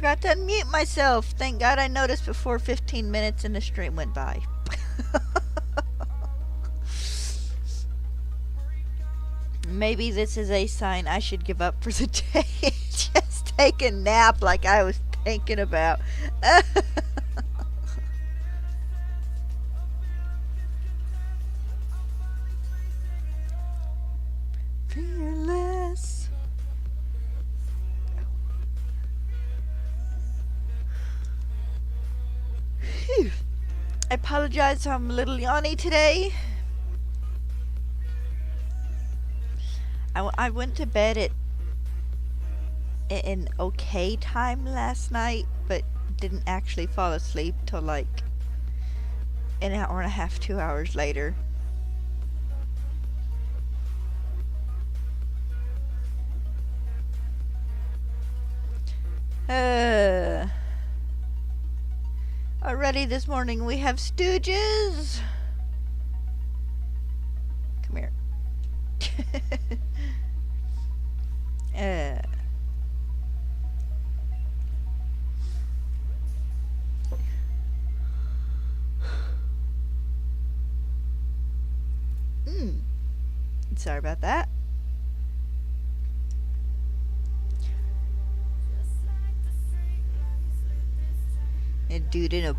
forgot to unmute myself. Thank God I noticed before 15 minutes and the stream went by. Maybe this is a sign I should give up for the day. Just take a nap like I was thinking about. Fearless. Phew. I apologize, I'm a little yawny today. I went to bed at an okay time last night, but didn't actually fall asleep till like an hour and a half, 2 hours later. Already this morning we have Stooges. Come here. Sorry about that. A dude in a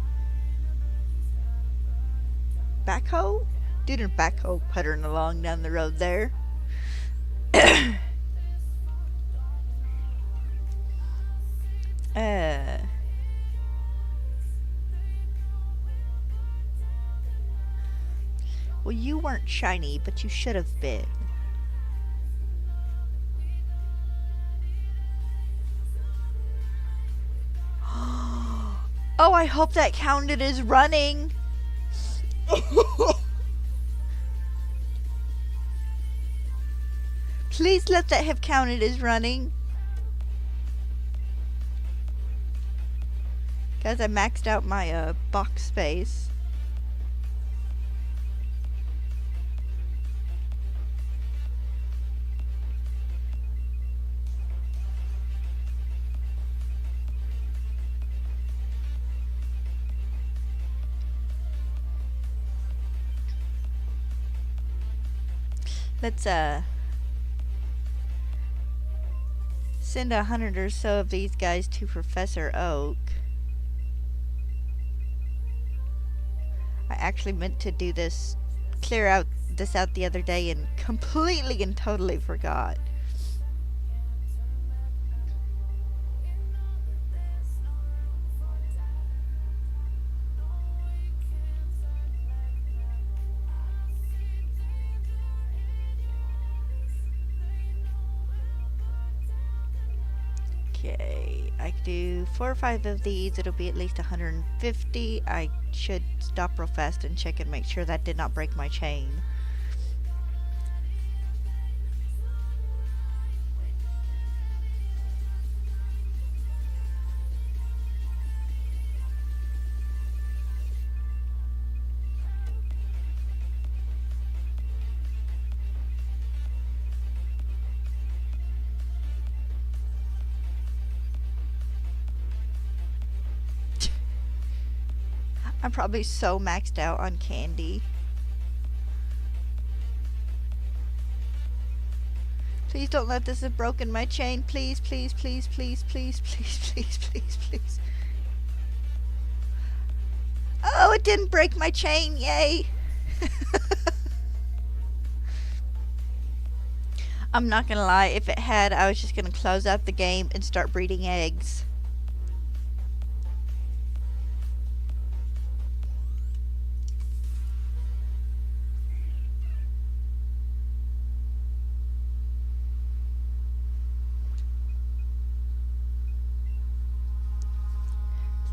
backhoe? Dude in a backhoe puttering along down the road there. Well, you weren't shiny, but you should have been. Oh, I hope that counted as running. Please let that have counted as running. Guys, I maxed out my box space. Let's send 100 or so of these guys to Professor Oak. I actually meant to do this, clear out this out the other day and completely and totally forgot. Okay, I can do 4 or 5 of these. It'll be at least 150. I should stop real fast and check and make sure that did not break my chain. I'm probably so maxed out on candy. Please don't let this have broken my chain. Please, please, please, please, please, please, please, please, please. Oh, it didn't break my chain. Yay. I'm not gonna lie. If it had, I was just gonna close out the game and start breeding eggs.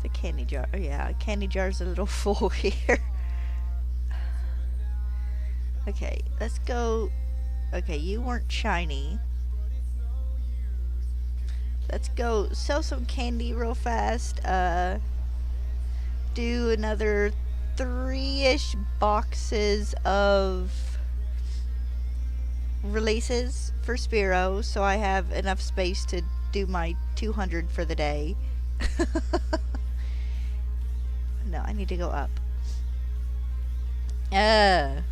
The candy jar. Oh yeah, candy jar's a little full here. Okay, let's go. Okay, you weren't shiny. Let's go sell some candy real fast. Do another 3-ish boxes of releases for Spearow, so I have enough space to do my 200 for the day. No, I need to go up. Can't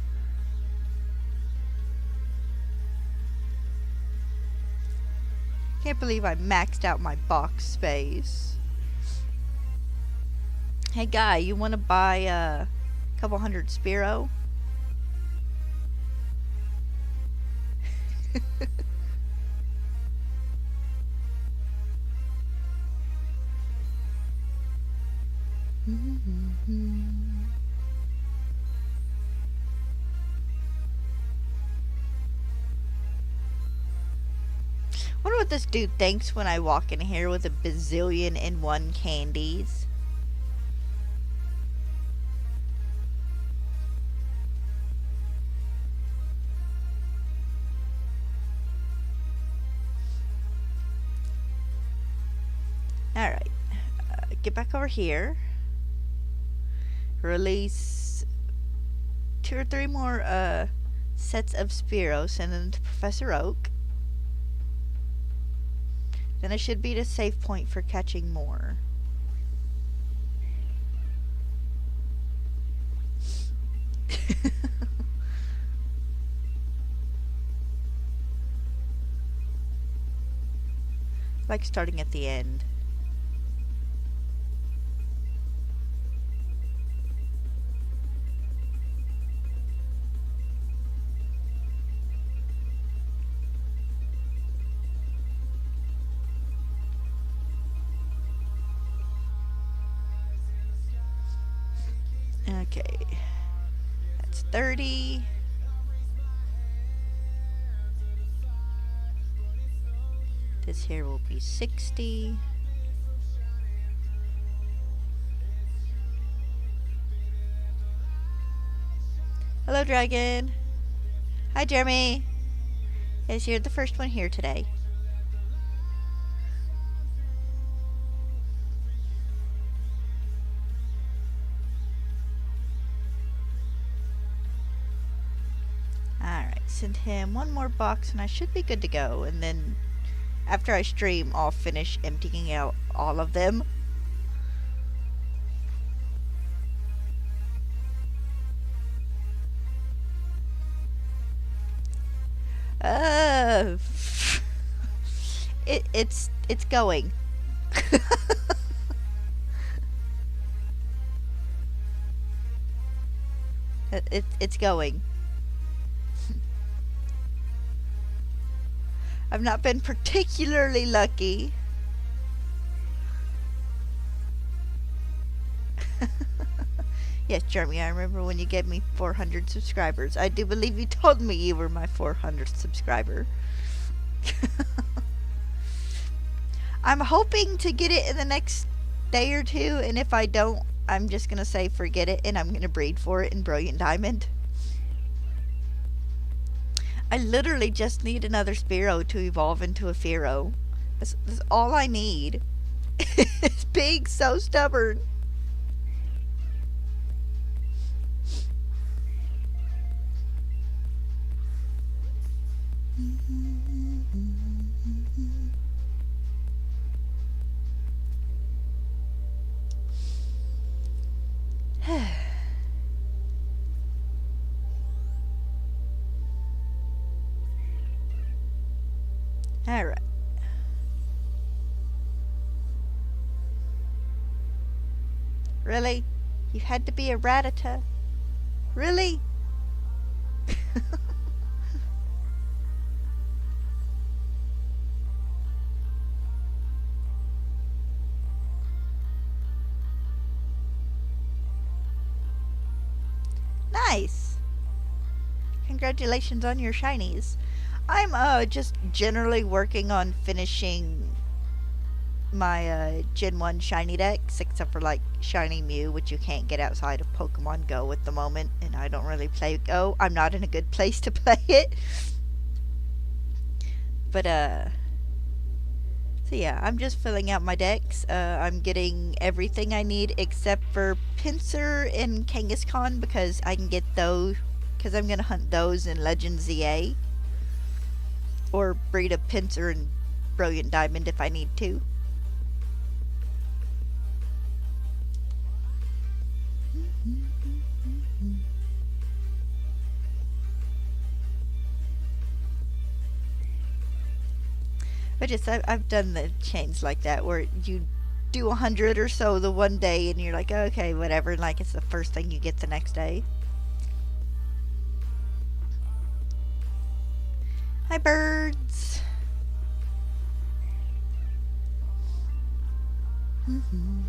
believe I maxed out my box space. Hey guy, you want to buy a couple hundred Spearow? Wonder what this dude thinks when I walk in here with a bazillion and one candies. Alright, get back over here. Release 2 or 3 more sets of Spearow, send them to Professor Oak. Then I should be at a safe point for catching more. Like starting at the end. Okay, that's 30. This here will be 60. Hello, Dragon. Hi, Jeremy. Yes, you're the first one here today. Alright, send him 1 more box and I should be good to go. And then after I stream, I'll finish emptying out all of them. It's going. It's going. I've not been particularly lucky. Yes, Jeremy, I remember when you gave me 400 subscribers. I do believe you told me you were my 400th subscriber. I'm hoping to get it in the next day or 2, and if I don't, I'm just going to say forget it, and I'm going to breed for it in Brilliant Diamond. I literally just need another Spearow to evolve into a Fearow. That's all I need. It's being so stubborn. Alright. Really? You had to be a Rattata? Really? Nice! Congratulations on your shinies. I'm just generally working on finishing my Gen 1 shiny decks, except for like Shiny Mew, which you can't get outside of Pokemon Go at the moment, and I don't really play Go. I'm not in a good place to play it. But so yeah, I'm just filling out my decks. I'm getting everything I need except for Pinsir and Kangaskhan, because I can get those, because I'm gonna hunt those in Legend ZA. Or breed a Pinsir and Brilliant Diamond if I need to. But just I've done the chains like that where you do 100 or so the one day and you're like, okay, whatever, and like it's the first thing you get the next day. Hi, birds. Mm-hmm.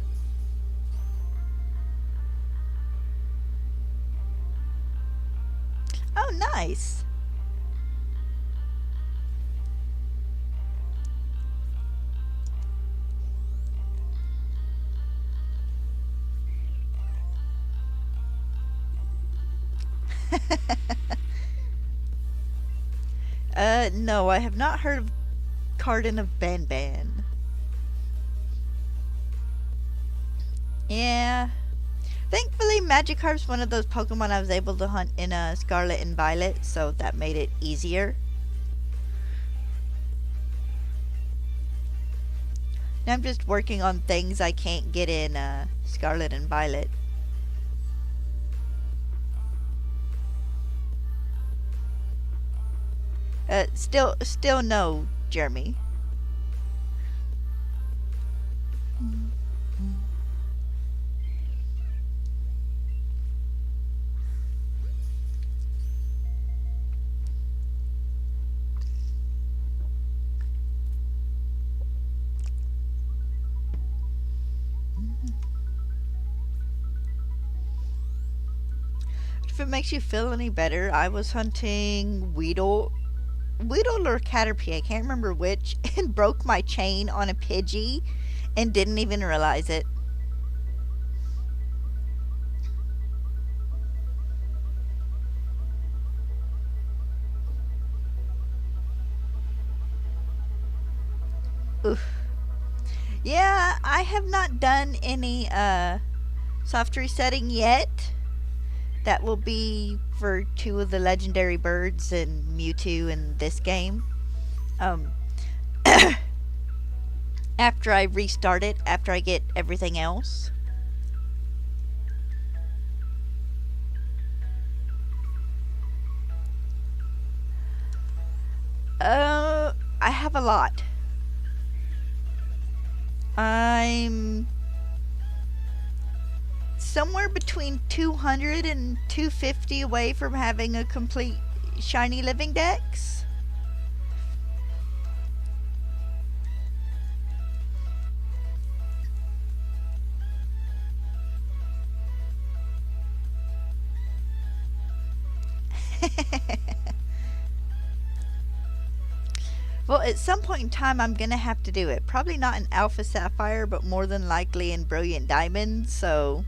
Oh, nice. No, I have not heard of Garden of Banban. Yeah. Thankfully, Magikarp's one of those Pokemon I was able to hunt in Scarlet and Violet, so that made it easier. Now I'm just working on things I can't get in Scarlet and Violet. Still no, Jeremy. If it makes you feel any better, I was hunting Weedle or Caterpie, I can't remember which, and broke my chain on a Pidgey and didn't even realize it. Oof. Yeah, I have not done any soft resetting yet. That will be for two of the legendary birds and Mewtwo in this game. Um, after I restart it, after I get everything else. I have a lot. I'm somewhere between 200 and 250 away from having a complete shiny living dex. Well, at some point in time, I'm going to have to do it. Probably not in Alpha Sapphire, but more than likely in Brilliant Diamond, so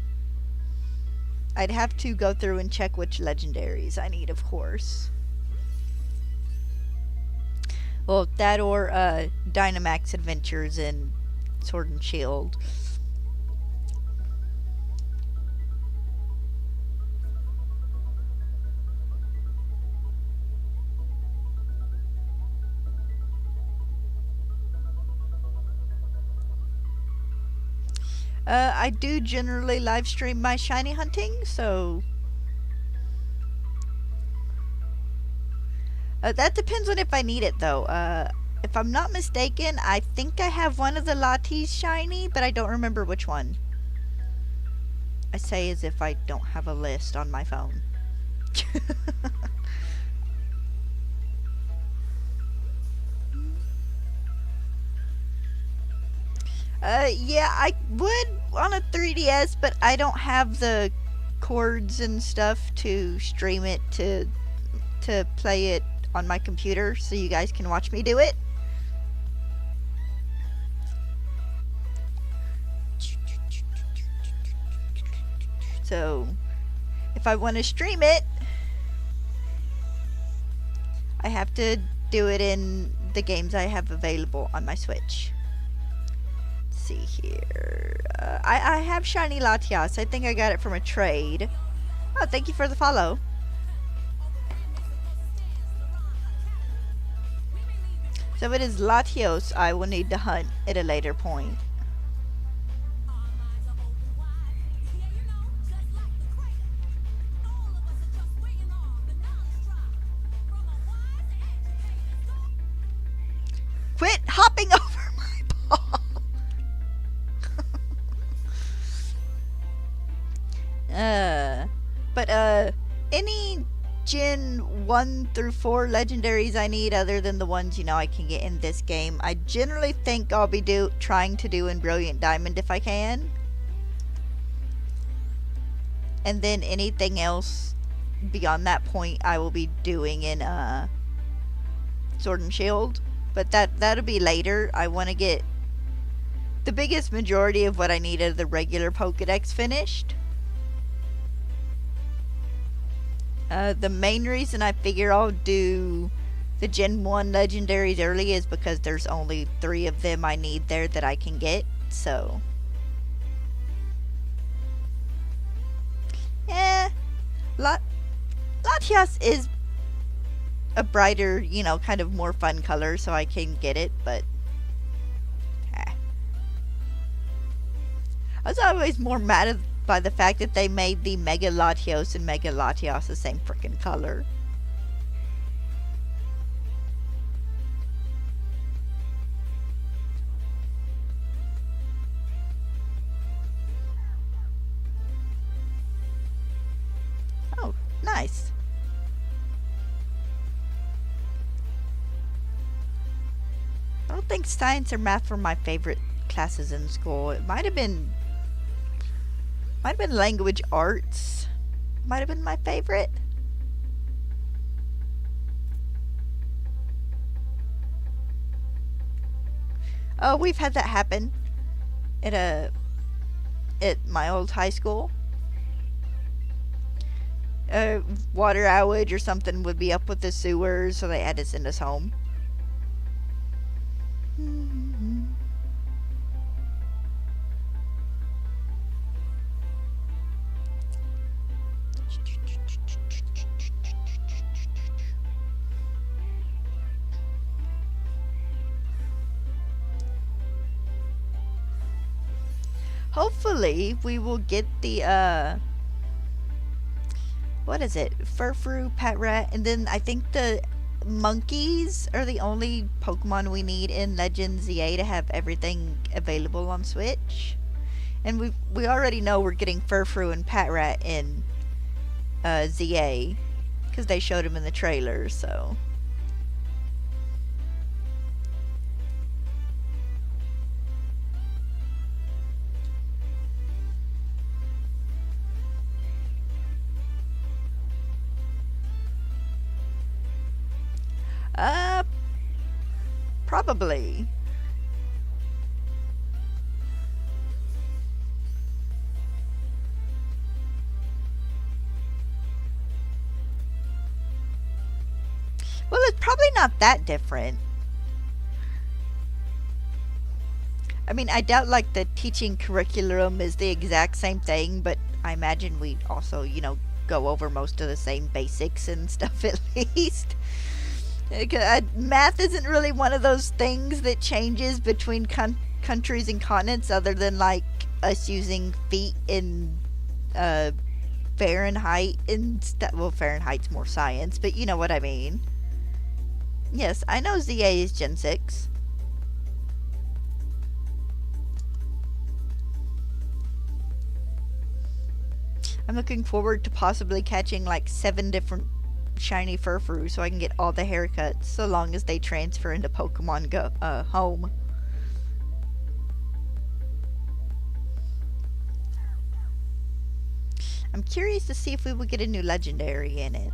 I'd have to go through and check which legendaries I need, of course. Well, that or Dynamax Adventures in Sword and Shield. I do generally live stream my shiny hunting, so that depends on if I need it, though. If I'm not mistaken, I think I have one of the Lati's shiny, but I don't remember which one. I say as if I don't have a list on my phone. Yeah, I would on a 3DS, but I don't have the cords and stuff to stream it to play it on my computer, so you guys can watch me do it. So, if I want to stream it, I have to do it in the games I have available on my Switch. See here. I have shiny Latias. I think I got it from a trade. Oh, thank you for the follow. So it is Latios I will need to hunt at a later point. Quit hopping Uh, but any Gen 1 through 4 legendaries I need other than the ones, I can get in this game. I generally think I'll be trying to do in Brilliant Diamond if I can. And then anything else beyond that point I will be doing in Sword and Shield. But that'll be later. I want to get the biggest majority of what I need of the regular Pokedex finished. The main reason I figure I'll do the Gen 1 legendaries early is because there's only 3 of them I need there that I can get, so. Eh, Latias is a brighter, kind of more fun color, so I can get it, but I was always more mad by the fact that they made the Mega Latios and Mega Latias the same freaking color. Oh, nice. I don't think science or math were my favorite classes in school. It might have been language arts. Might have been my favorite. Oh, we've had that happen at my old high school. Water outage or something would be up with the sewers, so they had to send us home. Hopefully, we will get the, what is it? Furfrou, Patrat, and then I think the monkeys are the only Pokemon we need in Legends ZA to have everything available on Switch. And we already know we're getting Furfrou and Patrat in ZA, because they showed them in the trailer, so. Probably. Well, it's probably not that different. I mean, I doubt, like, the teaching curriculum is the exact same thing, but I imagine we'd also, go over most of the same basics and stuff at least. Math isn't really one of those things that changes between countries and continents other than, like, us using feet in Fahrenheit and stuff. Well, Fahrenheit's more science, but you know what I mean. Yes, I know ZA is Gen 6. I'm looking forward to possibly catching like 7 different shiny Furfrou so I can get all the haircuts so long as they transfer into Pokemon Go Home. I'm curious to see if we will get a new legendary in it.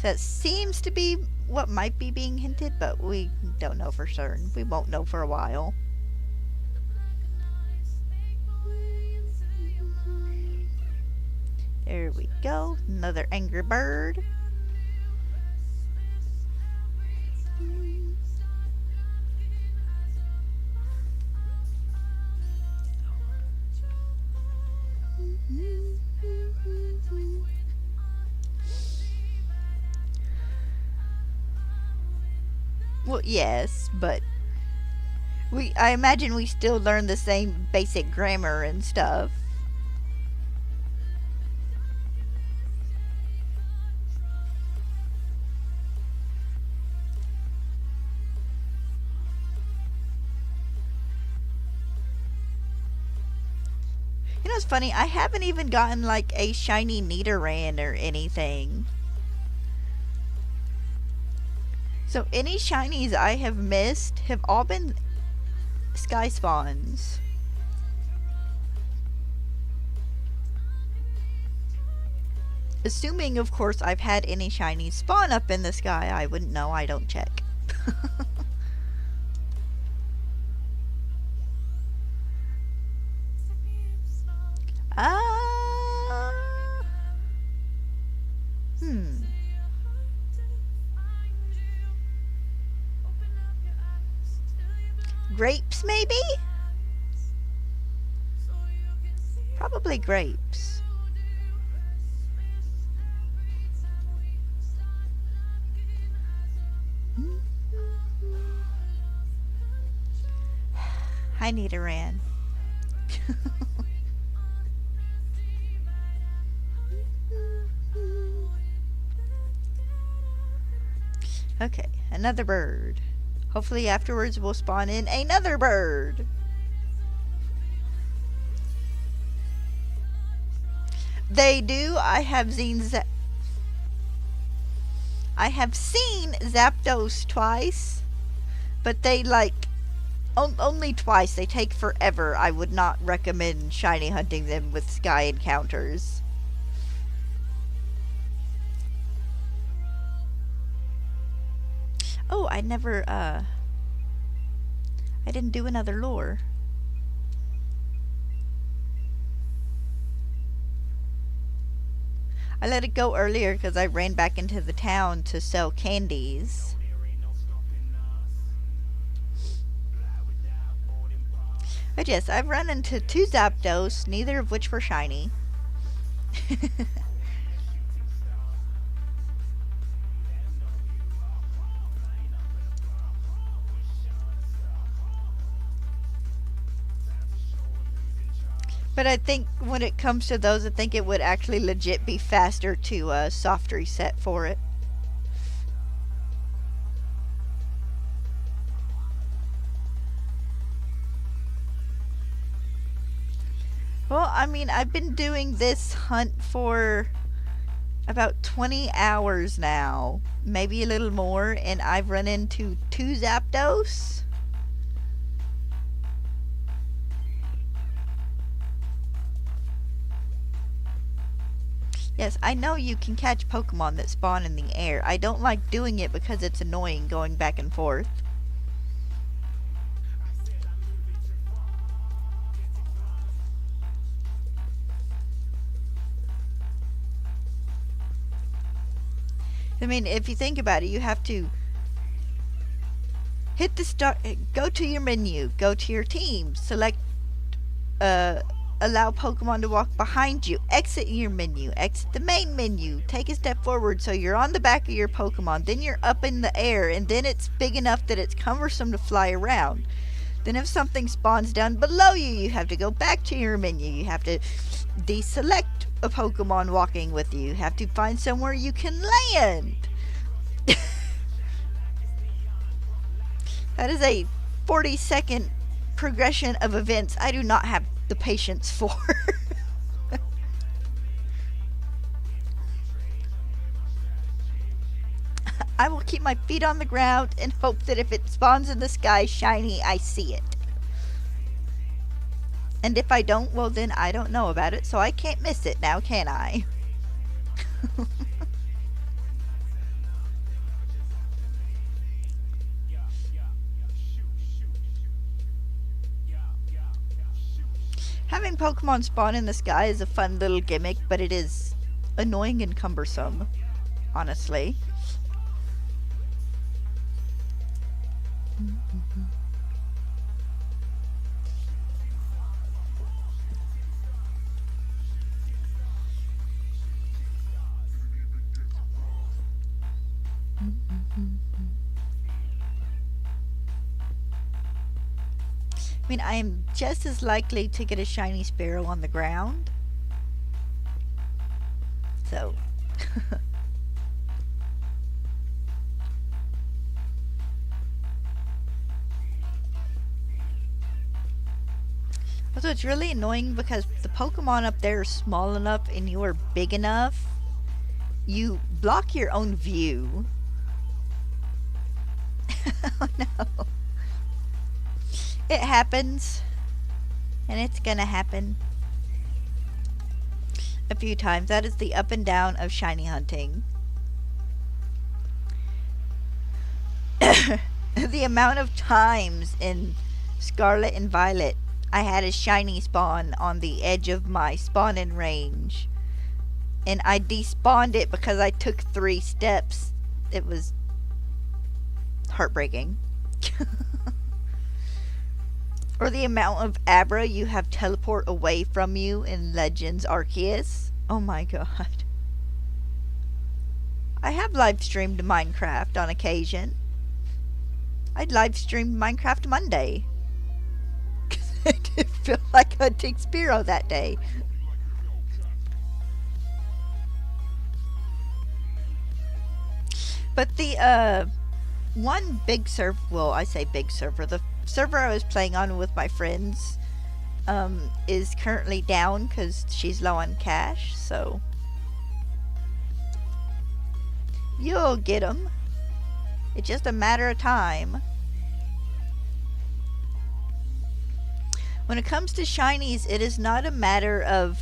That seems to be what might be being hinted, but we don't know for certain. We won't know for a while. There we go. Another angry bird. Well, yes, but I imagine we still learn the same basic grammar and stuff. You know what's funny? I haven't even gotten like a shiny Nidoran or anything. So any shinies I have missed have all been sky spawns. Assuming, of course, I've had any shinies spawn up in the sky. I wouldn't know. I don't check. Ah. Grapes, maybe? Probably grapes. I need a ran. Okay, another bird. Hopefully afterwards we'll spawn in another bird. They do. I have seen Zapdos twice, but they like only twice. They take forever. I would not recommend shiny hunting them with sky encounters. Oh, I didn't do another lure. I let it go earlier because I ran back into the town to sell candies. But yes, I've run into 2 Zapdos, neither of which were shiny. But I think when it comes to those, I think it would actually legit be faster to soft reset for it. Well, I mean, I've been doing this hunt for about 20 hours now, maybe a little more, and I've run into 2 Zapdos. Yes, I know you can catch Pokemon that spawn in the air. I don't like doing it because it's annoying going back and forth. I mean, if you think about it, you have to hit the start, go to your menu, go to your team, select allow Pokemon to walk behind you, exit your menu, exit the main menu, take a step forward so you're on the back of your Pokemon, then you're up in the air, and then it's big enough that it's cumbersome to fly around. Then if something spawns down below you, you have to go back to your menu, you have to deselect a Pokemon walking with you, you have to find somewhere you can land. That is a 40-second progression of events I do not have the patience for. I will keep my feet on the ground and hope that if it spawns in the sky shiny, I see it. And if I don't, well then I don't know about it, so I can't miss it now, can I? Having Pokemon spawn in the sky is a fun little gimmick, but it is annoying and cumbersome, honestly. I mean, I am just as likely to get a shiny Spearow on the ground. So. Also, it's really annoying because the Pokemon up there are small enough and you are big enough. You block your own view. Oh no. It happens. And it's gonna happen a few times. That is the up and down of shiny hunting. The amount of times in Scarlet and Violet I had a shiny spawn on the edge of my spawn-in range, and I despawned it because I took 3 steps. It was heartbreaking. Or the amount of Abra you have teleport away from you in Legends Arceus. Oh my god. I have live streamed Minecraft on occasion. I live streamed Minecraft Monday. Because I did feel like hunting Spearow that day. But the one big server, well, I say big server, the server I was playing on with my friends is currently down because she's low on cash, so you'll get them. It's just a matter of time. When it comes to shinies, it is not a matter of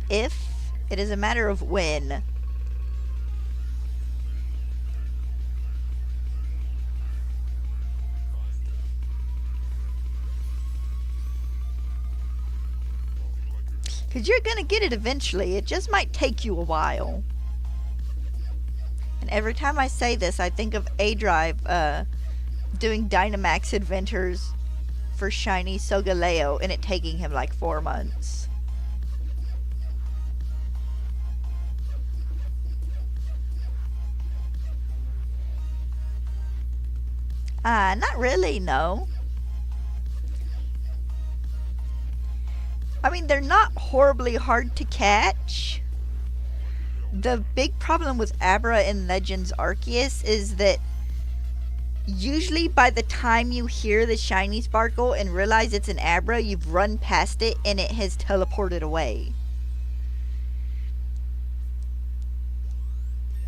if, it is a matter of when. Because you're going to get it eventually. It just might take you a while. And every time I say this, I think of A-Drive doing Dynamax adventures for shiny Solgaleo and it taking him like 4 months. Not really, no. I mean, they're not horribly hard to catch. The big problem with Abra in Legends Arceus is that usually by the time you hear the shiny sparkle and realize it's an Abra, you've run past it and it has teleported away.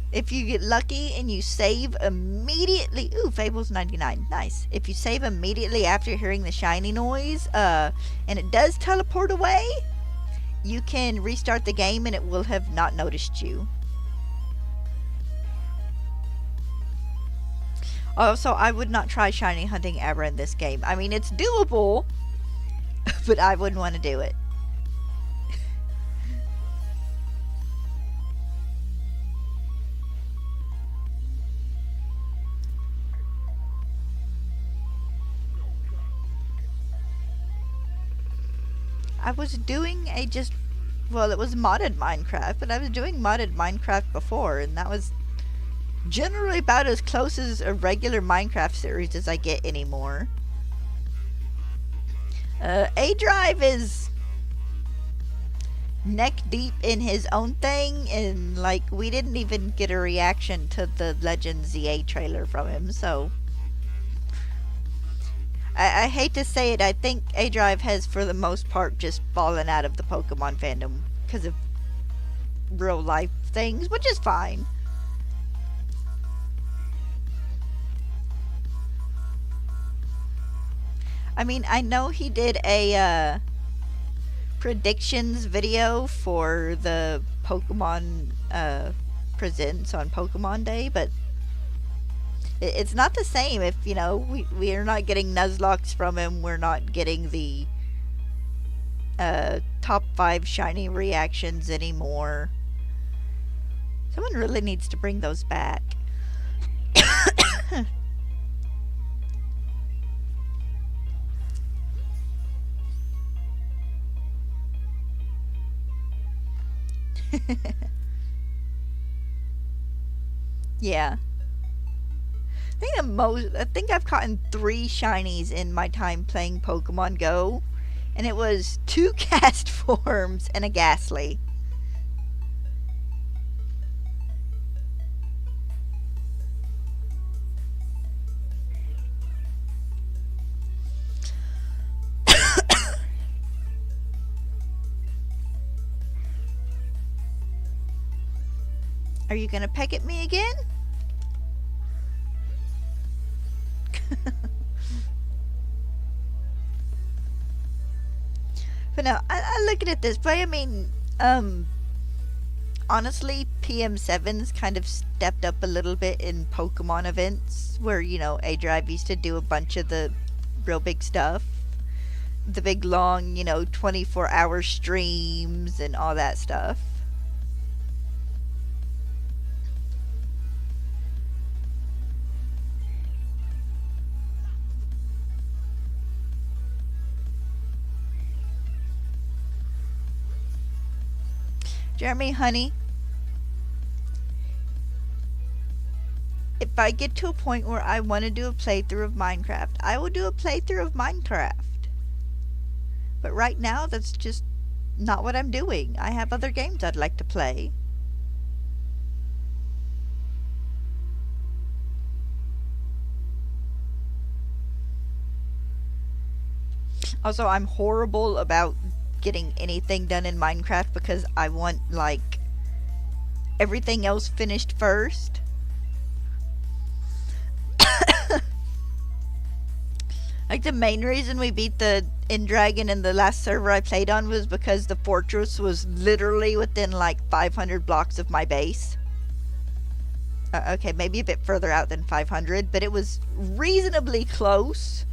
If you get lucky and you save immediately, ooh, Fable's 99, nice. If you save immediately after hearing the shiny noise, and it does teleport away, you can restart the game and it will have not noticed you. Also, I would not try shiny hunting Abra in this game. I mean, it's doable, but I wouldn't want to do it. I was doing a just, well, it was modded Minecraft, but I was doing modded Minecraft before, and that was generally about as close as a regular Minecraft series as I get anymore. A-Drive is neck deep in his own thing, and like we didn't even get a reaction to the Legend ZA trailer from him, so I hate to say it, I think A-Drive has for the most part just fallen out of the Pokemon fandom because of real life things, which is fine. I mean, I know he did a predictions video for the Pokemon Presents on Pokemon Day, but it's not the same if, you know, we are not getting Nuzlocke from him, we're not getting the top 5 shiny reactions anymore. Someone really needs to bring those back. Yeah. I think I've caught 3 shinies in my time playing Pokemon Go, and it was 2 cast forms and a Ghastly. Are you gonna peck at me again? But no, I look at it this way. I mean, honestly, PM7's kind of stepped up a little bit in Pokemon events where, you know, A-Drive used to do a bunch of the real big stuff. The big long, you know, 24-hour streams and all that stuff. Jeremy, honey, if I get to a point where I want to do a playthrough of Minecraft, I will do a playthrough of Minecraft. But right now, that's just not what I'm doing. I have other games I'd like to play. Also, I'm horrible about getting anything done in Minecraft because I want, like, everything else finished first. Like, the main reason we beat the End Dragon in the last server I played on was because the fortress was literally within, like, 500 blocks of my base. Okay, maybe a bit further out than 500, but it was reasonably close.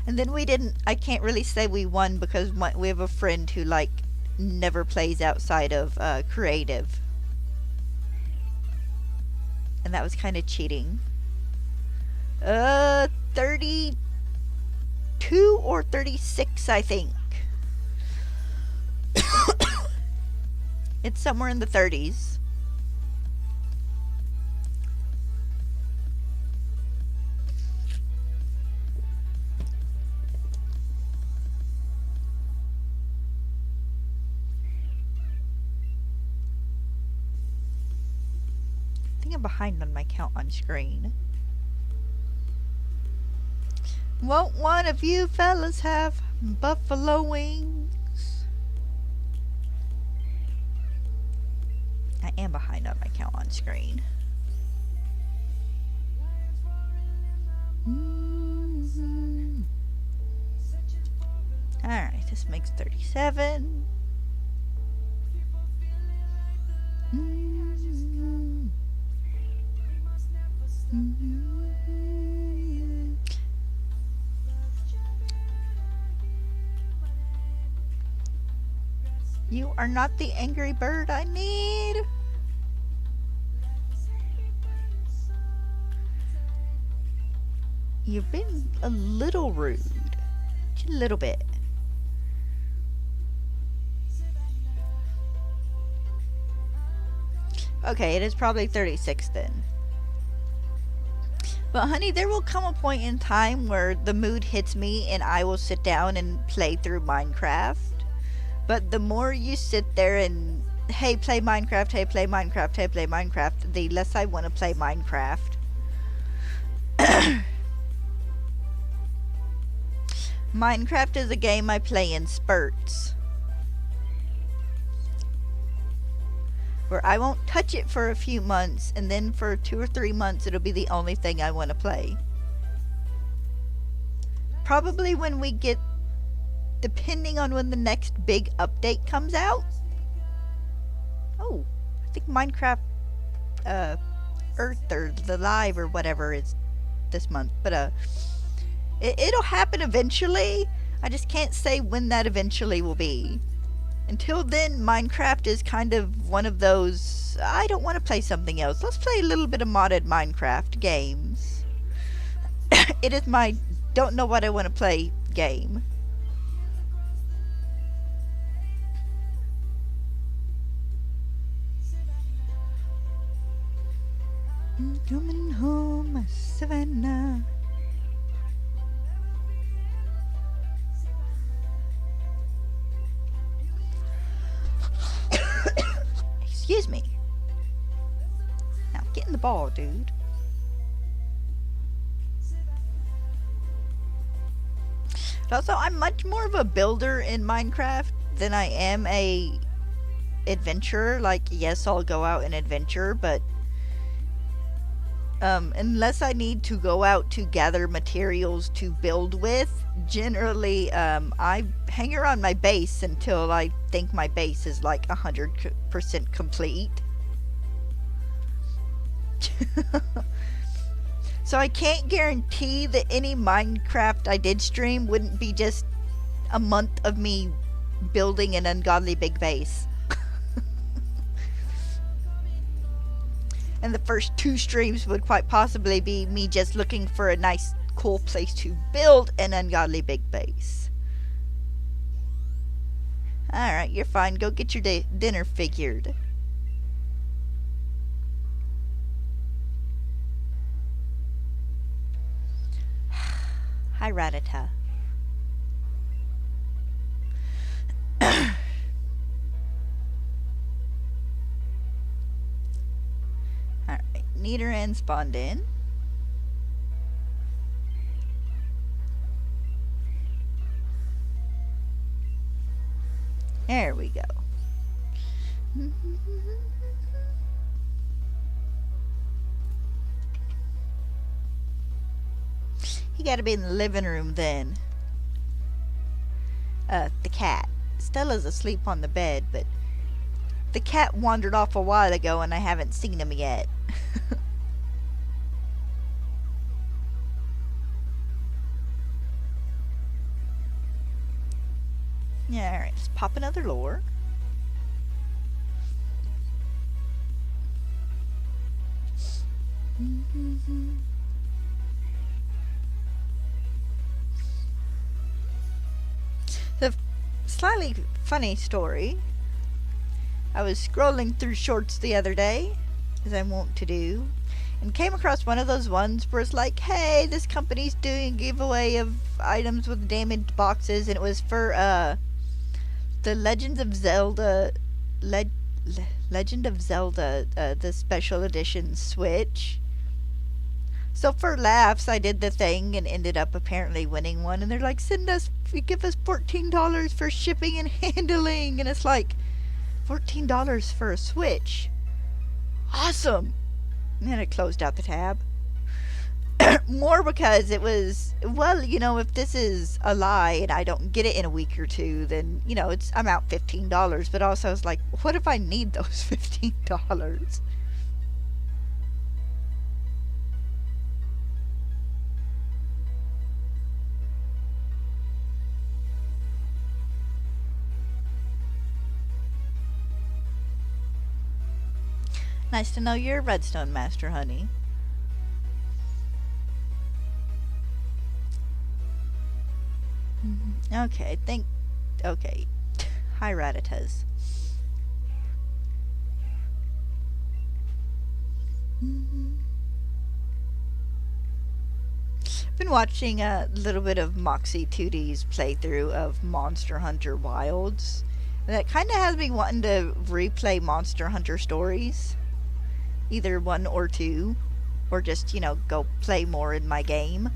And then we didn't, I can't really say we won because we have a friend who, like, never plays outside of creative. And that was kind of cheating. 32 or 36, I think. It's somewhere in the 30s. I think I'm behind on my count on screen. Won't one of you fellas have buffalo wings? I am behind on my count on screen. Alright, this makes 37. You are not the angry bird I need. You've been a little rude. Just a little bit. Okay, it is probably 36 then. But honey, there will come a point in time where the mood hits me and I will sit down and play through Minecraft. But the more you sit there and, hey, play Minecraft, hey, play Minecraft, hey, play Minecraft, the less I want to play Minecraft. Minecraft is a game I play in spurts, where I won't touch it for a few months, and then for 2 or 3 months it'll be the only thing I want to play. Probably when we get, depending on when the next big update comes out. Oh, I think Minecraft Earth or the Live or whatever is this month, but it'll happen eventually. I just can't say when that eventually will be. Until then, Minecraft is kind of one of those, I don't want to play something else. Let's play a little bit of modded Minecraft games. It is my don't know what I want to play game. I'm coming home, Savannah. Excuse me. Now get in the ball, dude. But also, I'm much more of a builder in Minecraft than I am a adventurer. Like, yes, I'll go out and adventure, but unless I need to go out to gather materials to build with, generally, I hang around my base until I think my base is like 100% complete. So I can't guarantee that any Minecraft I did stream wouldn't be just a month of me building an ungodly big base. And the first 2 streams would quite possibly be me just looking for a nice, cool place to build an ungodly big base. Alright, you're fine. Go get your dinner figured. Hi, Ratata. Alright, Nidoran spawned in. There we go. He gotta be in the living room then. The cat. Stella's asleep on the bed, but the cat wandered off a while ago and I haven't seen him yet. Yeah, alright, let's pop another lure. The slightly funny story. I was scrolling through shorts the other day, as I wont to do, and came across one of those ones where it's like, hey, this company's doing a giveaway of items with damaged boxes, and it was for, the Legend of Zelda, Legend of Zelda, the special edition Switch. So for laughs, I did the thing and ended up apparently winning one. And they're like, give us $14 for shipping and handling. And it's like, $14 for a Switch. Awesome. And then I closed out the tab. More because it was, well, you know, if this is a lie and I don't get it in a week or two, then, you know, I'm out $15. But also I was like, what if I need those $15? Nice to know you're a redstone master, honey. Okay, okay. Hi, Ratatas. Been watching a little bit of Moxie 2D's playthrough of Monster Hunter Wilds. And that kind of has me wanting to replay Monster Hunter stories. Either 1 or 2. Or just, you know, go play more in my game.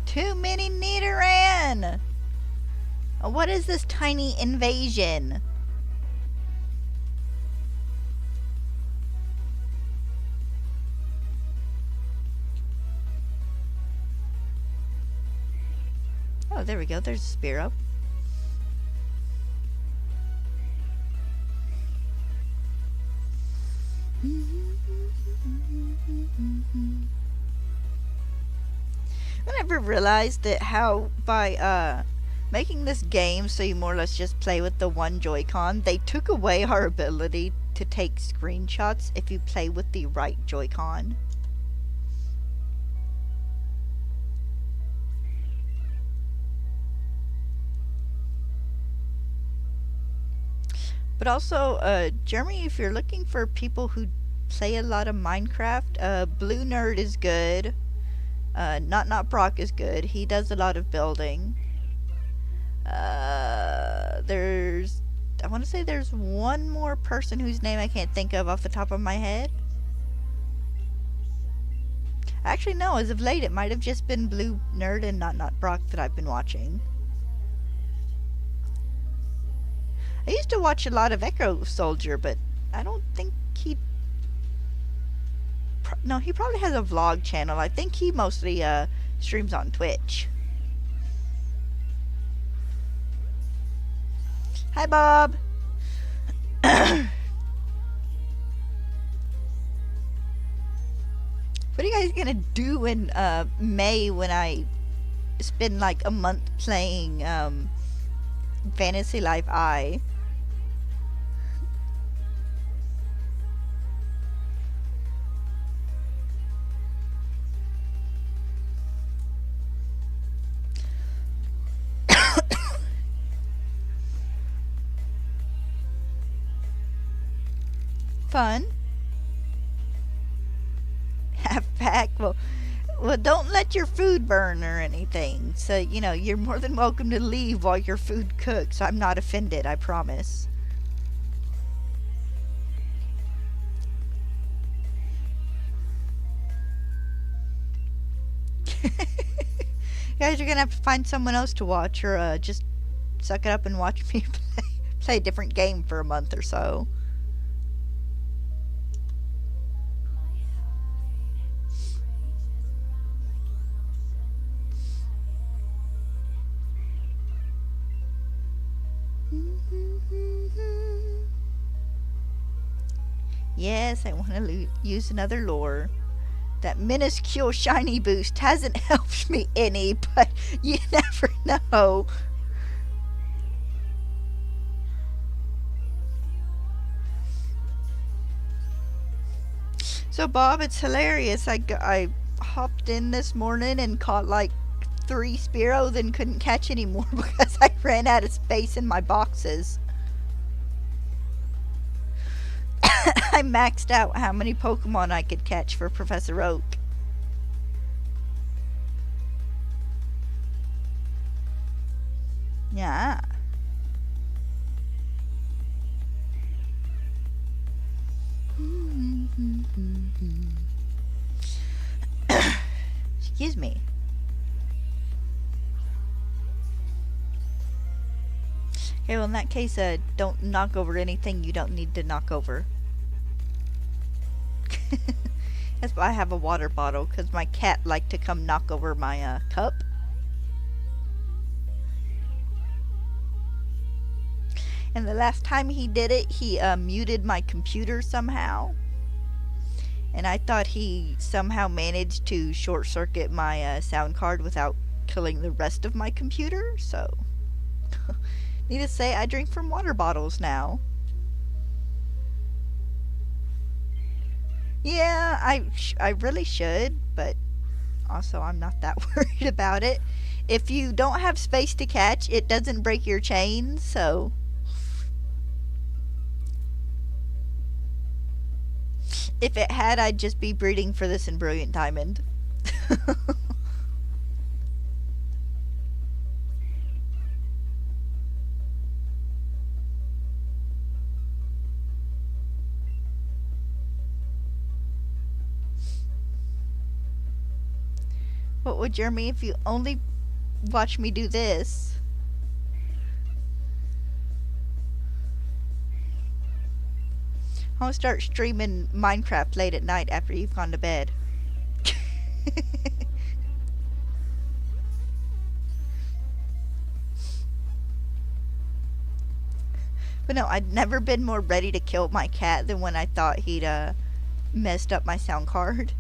Too many Nidoran! What is this tiny invasion? Oh, there we go. There's Spearow. I never realized that how by making this game so you more or less just play with the one Joy-Con, they took away our ability to take screenshots if you play with the right Joy-Con. But also, Jeremy, if you're looking for people who play a lot of Minecraft. Blue Nerd is good. Not Brock is good. He does a lot of building. There's I want to say there's one more person whose name I can't think of off the top of my head. Actually, no. As of late, it might have just been Blue Nerd and not Brock that I've been watching. I used to watch a lot of Echo Soldier, but I don't think he. No, he probably has a vlog channel. I think he mostly streams on Twitch. Hi, Bob. What are you guys gonna do in May when I spend like a month playing Fantasy Life I? Fun. Half pack. Well, don't let your food burn or anything. So, you're more than welcome to leave while your food cooks. I'm not offended, I promise. You guys are gonna have to find someone else to watch, or just suck it up and watch me play a different game for a month or so. Yes, I want to use another lure. That minuscule shiny boost hasn't helped me any, but you never know. So, Bob, it's hilarious. I hopped in this morning and caught like 3 Spearow, then couldn't catch any more because I ran out of space in my boxes. I maxed out how many Pokemon I could catch for Professor Oak. Yeah. Excuse me. Okay, well in that case, don't knock over anything you don't need to knock over. That's why I have a water bottle, because my cat liked to come knock over my cup. And the last time he did it, he muted my computer somehow. And I thought he somehow managed to short circuit my sound card without killing the rest of my computer, so... Needless to say, I drink from water bottles now. Yeah, I really should, but also I'm not that worried about it. If you don't have space to catch, it doesn't break your chain, so... If it had, I'd just be breeding for this in Brilliant Diamond. What would Jeremy if you only watch me do this? I'll start streaming Minecraft late at night after you've gone to bed. But no, I'd never been more ready to kill my cat than when I thought he'd messed up my sound card.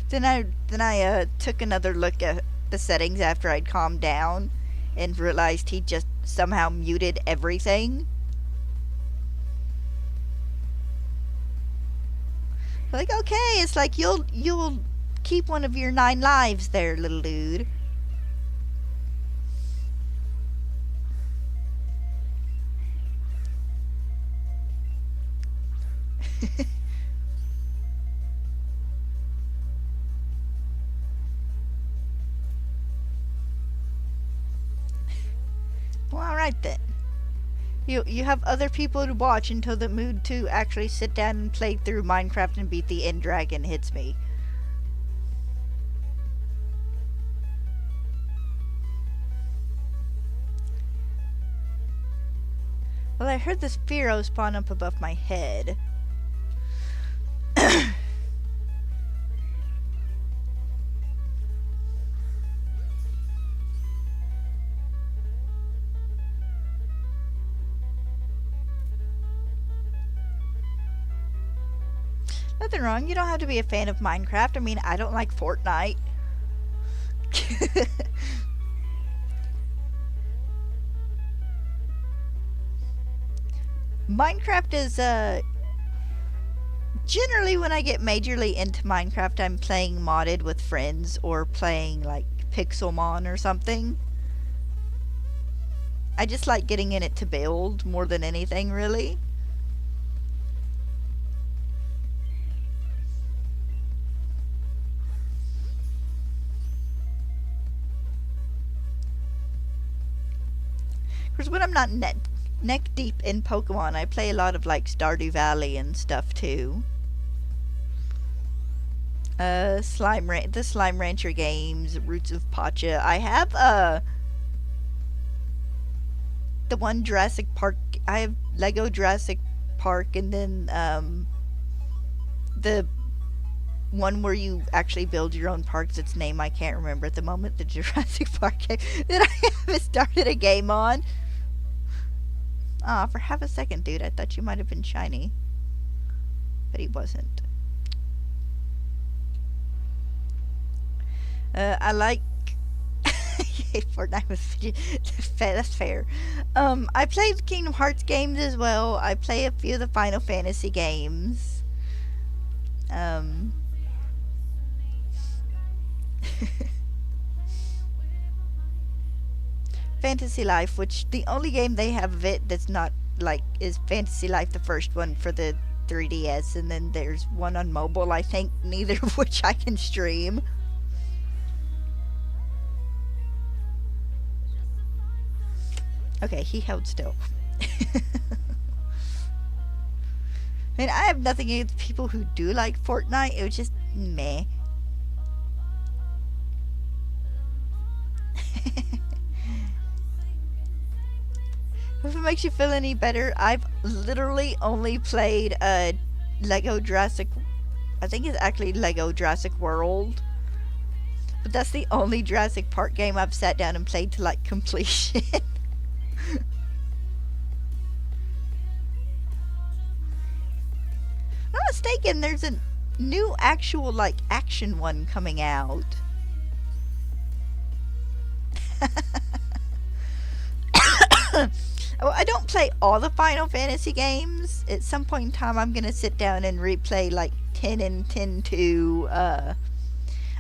Then I took another look at the settings after I'd calmed down and realized he just somehow muted everything. Like, okay, it's like you'll keep one of your 9 lives there, little dude. Alright then. You have other people to watch until the mood to actually sit down and play through Minecraft and beat the end dragon hits me. Well, I heard the Spearow spawn up above my head. Nothing wrong. You don't have to be a fan of Minecraft. I mean, I don't like Fortnite. Minecraft is, generally when I get majorly into Minecraft, I'm playing modded with friends or playing, like, Pixelmon or something. I just like getting in it to build more than anything, really. Because when I'm not neck deep in Pokemon, I play a lot of like Stardew Valley and stuff too. The Slime Rancher games, Roots of Pacha. I have the one Jurassic Park. I have Lego Jurassic Park, and then the one where you actually build your own parks. Its name I can't remember at the moment. The Jurassic Park game that I haven't started a game on. Ah, for half a second, dude, I thought you might have been shiny. But he wasn't. I like... Fortnite was... That's fair. I play the Kingdom Hearts games as well. I play a few of the Final Fantasy games. Fantasy Life, which the only game they have of it that's not like is Fantasy Life, the first one for the 3DS, and then there's one on mobile, I think, neither of which I can stream. Okay, he held still. I mean, I have nothing against people who do like Fortnite, it was just meh. If it makes you feel any better, I've literally only played Lego Jurassic... I think it's actually Lego Jurassic World. But that's the only Jurassic Park game I've sat down and played to, like, completion. If I'm not mistaken, there's a new actual, like, action one coming out. Well, I don't play all the Final Fantasy games. At some point in time, I'm going to sit down and replay like 10 and 10-2.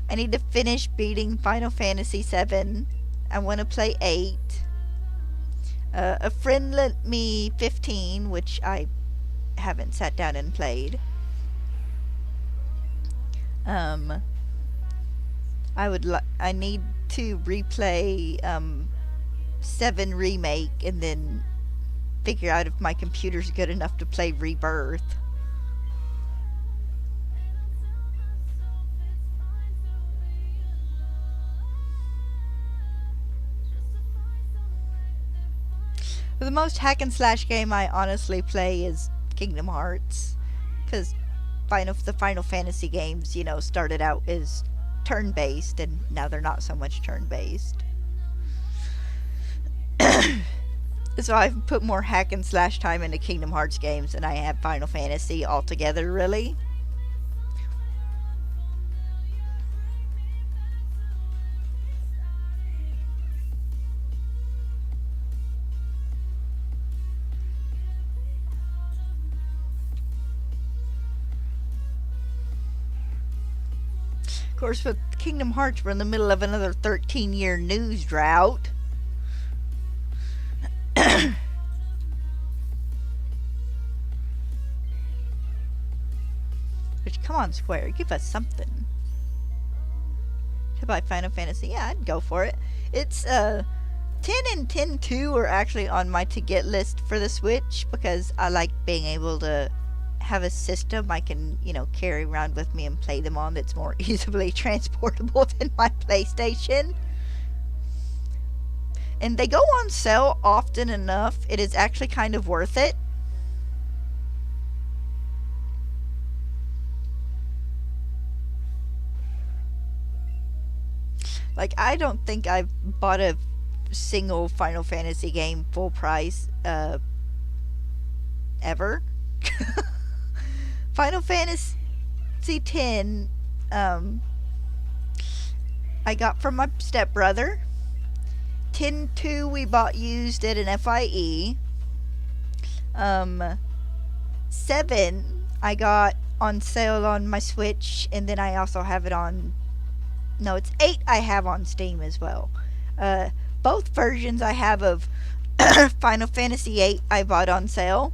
I need to finish beating Final Fantasy 7. I want to play 8. A friend lent me 15, which I haven't sat down and played. I need to replay 7 Remake and then figure out if my computer's good enough to play Rebirth. The most hack and slash game I honestly play is Kingdom Hearts, because the Final Fantasy games, you know, started out as turn-based and now they're not so much turn-based. So I've put more hack and slash time into Kingdom Hearts games than I have Final Fantasy altogether, really. Of course, with Kingdom Hearts, we're in the middle of another 13-year news drought. Which, come on, Square, give us something. To buy Final Fantasy, yeah, I'd go for it. It's 10 and 10.2 are actually on my to-get list for the Switch because I like being able to have a system I can, carry around with me and play them on that's more easily transportable than my PlayStation. And they go on sale often enough, it is actually kind of worth it. Like, I don't think I've bought a single Final Fantasy game full price ever. Final Fantasy X, I got from my stepbrother. 10.2 we bought used at an FIE. 7 I got on sale on my Switch, and then I also have it on... No, it's 8 I have on Steam as well. Both versions I have of Final Fantasy VIII I bought on sale.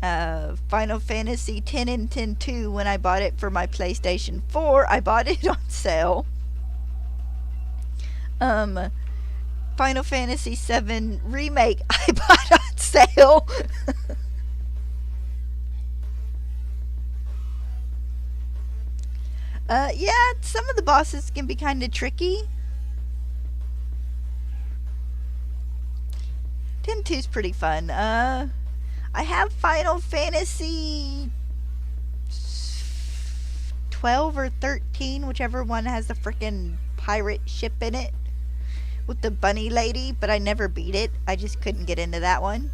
Final Fantasy X and X-2, when I bought it for my PlayStation 4, I bought it on sale. Final Fantasy VII Remake I bought on sale. Yeah, some of the bosses can be kind of tricky. 10.2 is pretty fun. I have Final Fantasy 12 or 13, whichever one has the frickin' pirate ship in it with the bunny lady, but I never beat it. I just couldn't get into that one.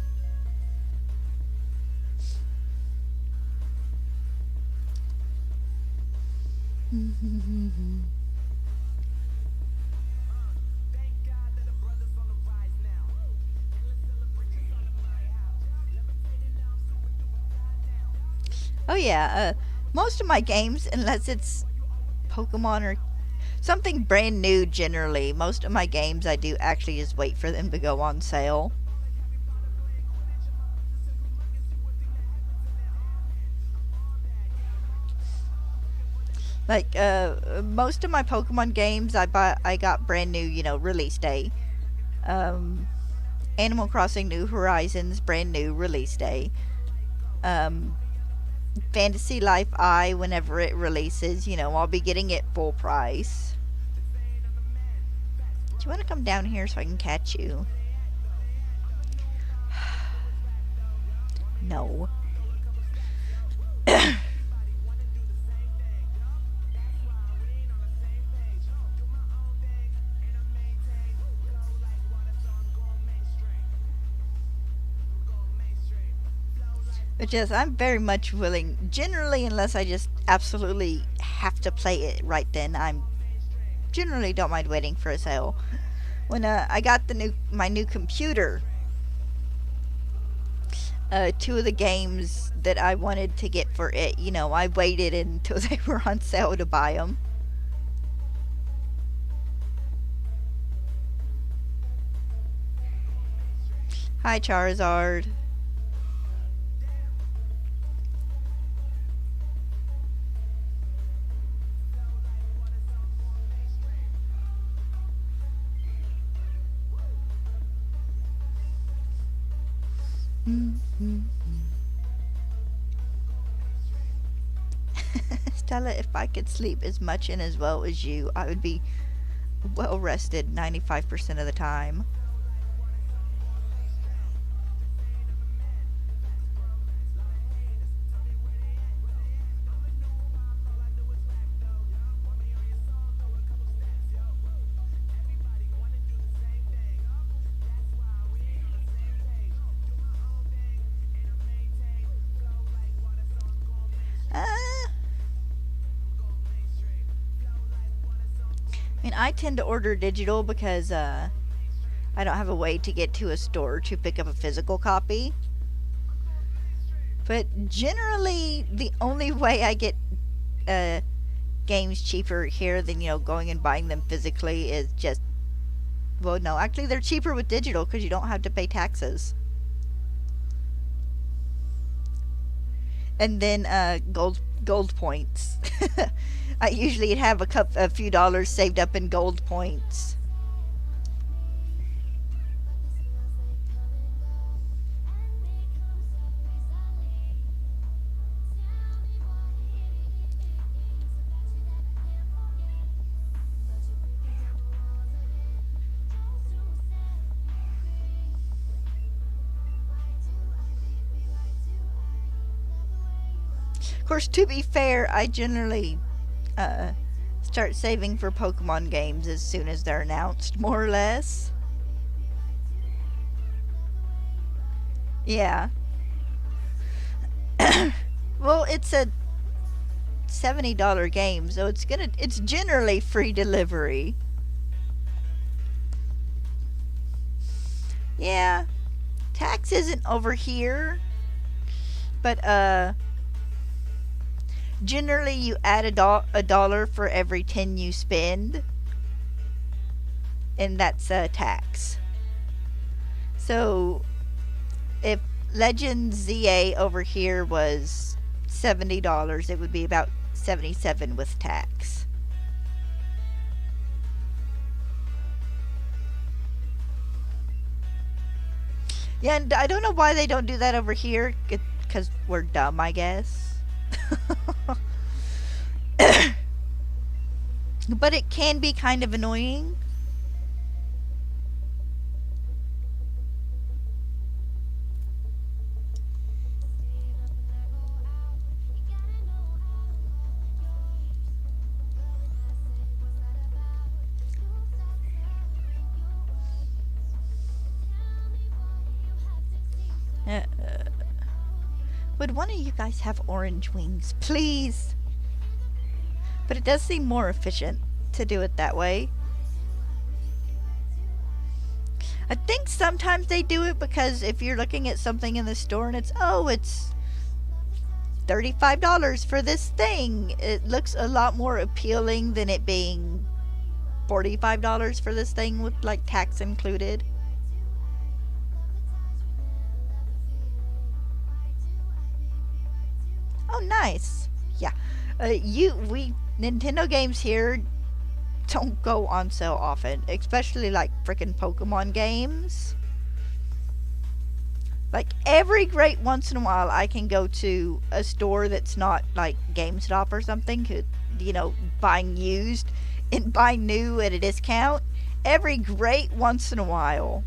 Oh yeah, most of my games, unless it's Pokemon or something brand new generally, most of my games I do actually just wait for them to go on sale. Like, most of my Pokemon games I got brand new, release day. Animal Crossing New Horizons, brand new release day. Fantasy Life I, whenever it releases, I'll be getting it full price. Do you want to come down here so I can catch you? No. But yes, I'm very much willing, generally, unless I just absolutely have to play it right then, I'm generally don't mind waiting for a sale. When I got my new computer, 2 of the games that I wanted to get for it, I waited until they were on sale to buy them. Hi, Charizard. Stella, if I could sleep as much and as well as you, I would be well rested 95% of the time. I tend to order digital because I don't have a way to get to a store to pick up a physical copy. But generally, the only way I get games cheaper here than, going and buying them physically is just... Well, no, actually they're cheaper with digital because you don't have to pay taxes. And then gold points. I usually have a few dollars saved up in gold points. course, to be fair, I generally uh, start saving for Pokemon games as soon as they're announced, more or less. Yeah. Well, it's a $70 game, so it's generally free delivery. Yeah, tax isn't over here, but generally you add a dollar for every 10 you spend, and that's a tax. So if Legend ZA over here was $70, it would be about 77 with tax. Yeah, and I don't know why they don't do that over here, because we're dumb, I guess. But it can be kind of annoying. Uh, would one of you guys have orange wings, please? But it does seem more efficient to do it that way. I think sometimes they do it because if you're looking at something in the store and it's $35 for this thing, it looks a lot more appealing than it being $45 for this thing with like tax included. Oh, nice. Yeah. We Nintendo games here don't go on sale often, especially like freaking Pokemon games. Like every great once in a while, I can go to a store that's not like GameStop or something, buying used and buy new at a discount. Every great once in a while.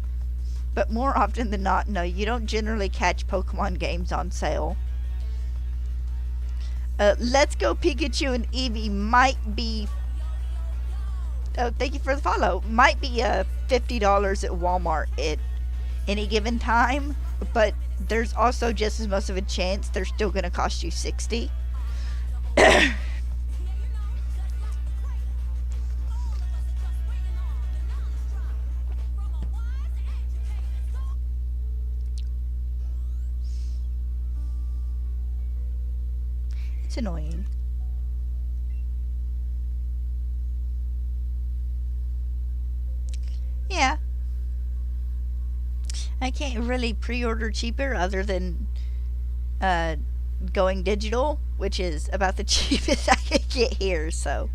But more often than not, no, you don't generally catch Pokemon games on sale. Let's Go Pikachu and Eevee might be. Oh, thank you for the follow. Might be $50 at Walmart at any given time, but there's also just as much of a chance they're still going to cost you 60. It's annoying. Yeah. I can't really pre-order cheaper other than uh, going digital, which is about the cheapest I can get here, so.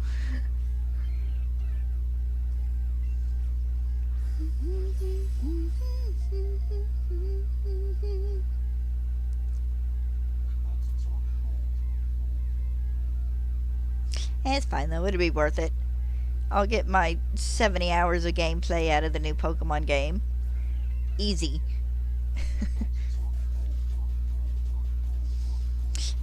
It's fine though, it'll be worth it. I'll get my 70 hours of gameplay out of the new Pokemon game. Easy.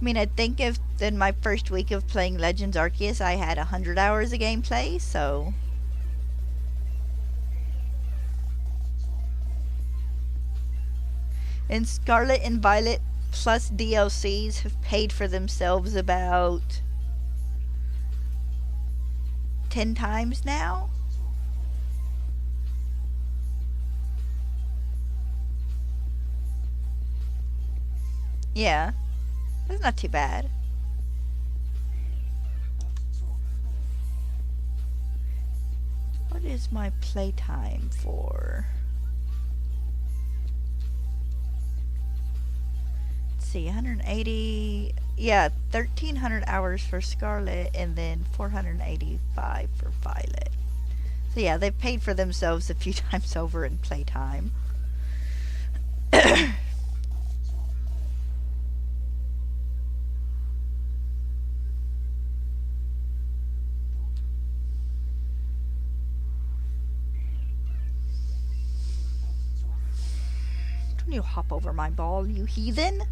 I mean, I think if in my first week of playing Legends Arceus, I had 100 hours of gameplay, so. And Scarlet and Violet plus DLCs have paid for themselves about 10 times now. Yeah, that's not too bad. What is my playtime for? Let's see, 180. Yeah, 1,300 hours for Scarlet and then 485 for Violet. So yeah, they've paid for themselves a few times over in playtime. Don't you hop over my ball, you heathen?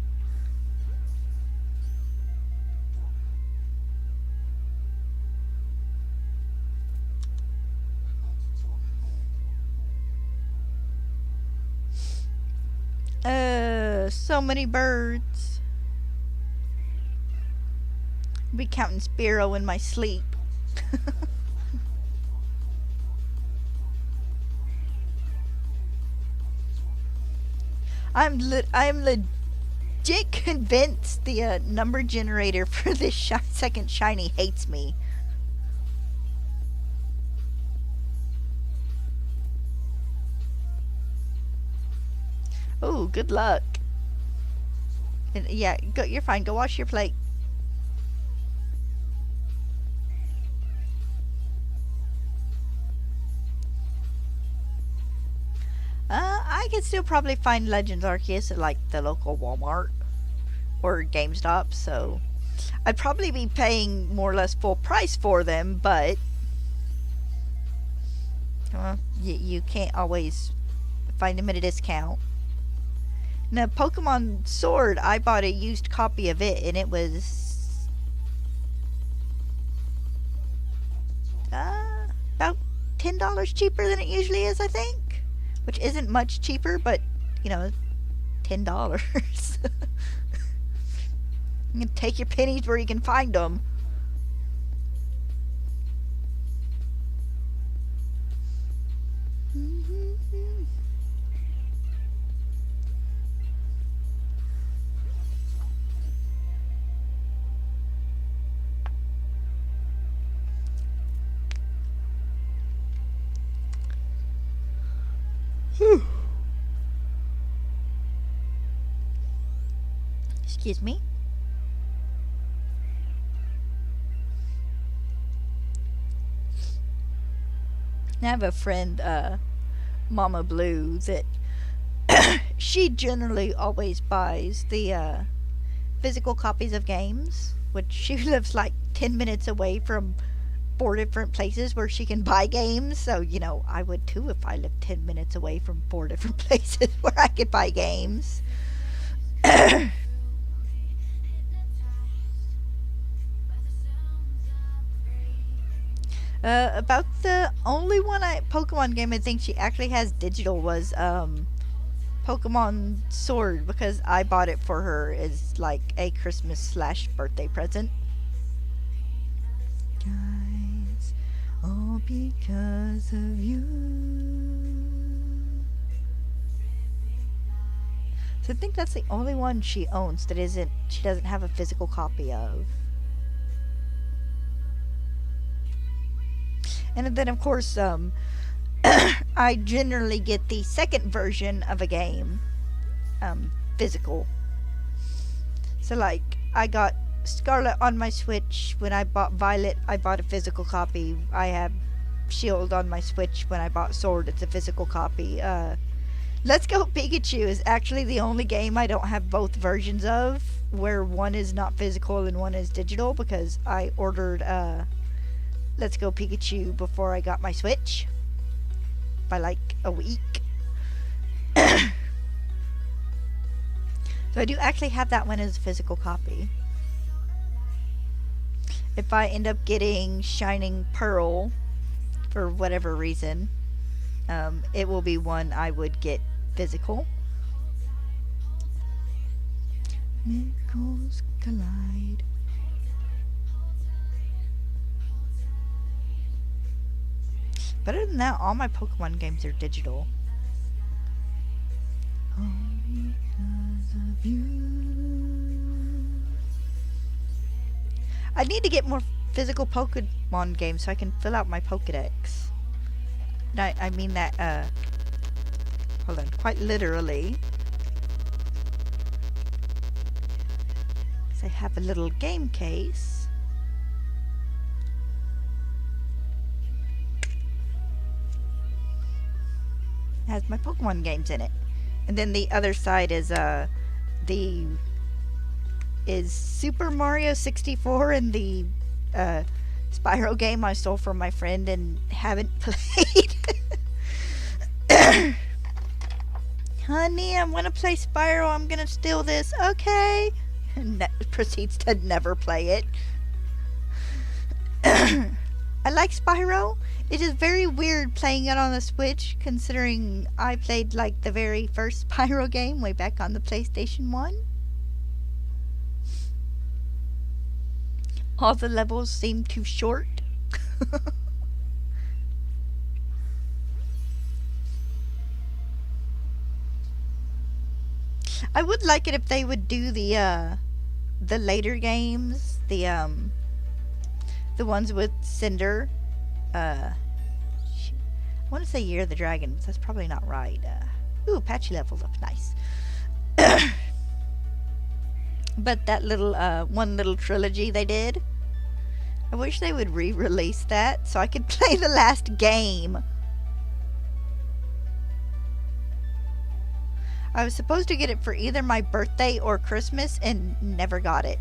so many birds. I'll be counting Spearow in my sleep. I'm legit convinced the number generator for this second shiny hates me. Oh, good luck. And yeah, go, you're fine. Go wash your plate. I could still probably find Legends Arceus at like the local Walmart or GameStop, so I'd probably be paying more or less full price for them, but you can't always find them at a discount. Now, Pokemon Sword, I bought a used copy of it, and it was about $10 cheaper than it usually is, I think. Which isn't much cheaper, but, you know, $10. You can take your pennies where you can find them. Excuse me. I have a friend, Mama Blue, that she generally always buys the physical copies of games, which she lives like 10 minutes away from 4 different places where she can buy games. So, you know, I would too if I lived 10 minutes away from 4 different places where I could buy games. About the only Pokemon game I think she actually has digital was Pokemon Sword, because I bought it for her as like a Christmas/birthday present. Guys, all because of you. So I think that's the only one she owns that she doesn't have a physical copy of. And then, of course, I generally get the second version of a game, physical. So, like, I got Scarlet on my Switch. When I bought Violet, I bought a physical copy. I have Shield on my Switch. When I bought Sword, it's a physical copy. Let's Go Pikachu is actually the only game I don't have both versions of, where one is not physical and one is digital, because I ordered, Let's Go Pikachu before I got my Switch by like a week. So I do actually have that one as a physical copy. If I end up getting Shining Pearl for whatever reason, it will be one I would get physical. Miracles collide. But other than that, all my Pokemon games are digital. All because of you. I need to get more physical Pokemon games so I can fill out my Pokedex. And I mean that, hold on, quite literally. So I have a little game case. Has my Pokemon games in it. And then the other side is Super Mario 64 and the Spearow game I stole from my friend and haven't played. Honey, I want to play Spearow. I'm gonna steal this. Okay. And proceeds to never play it. I like Spearow. It is very weird playing it on the Switch, considering I played like the very first Spyro game way back on the PlayStation 1. All the levels seem too short. I would like it if they would do the later games, the ones with Cinder. I want to say Year of the Dragon, but that's probably not right. Ooh, Apache leveled up, nice. But that little one little trilogy they did, I wish they would re-release that so I could play the last game. I was supposed to get it for either my birthday or Christmas and never got it.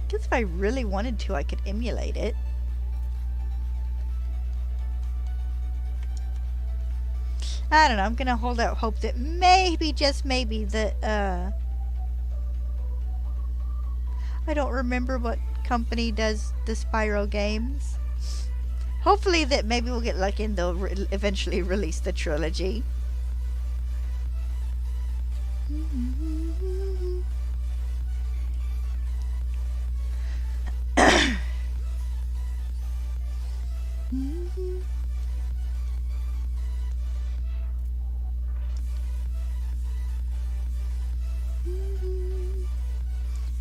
Guess if I really wanted to, I could emulate it. I don't know, I'm gonna hold out hope that maybe, just maybe, that, I don't remember what company does the Spyro games. Hopefully that maybe we'll get lucky and they'll eventually release the trilogy.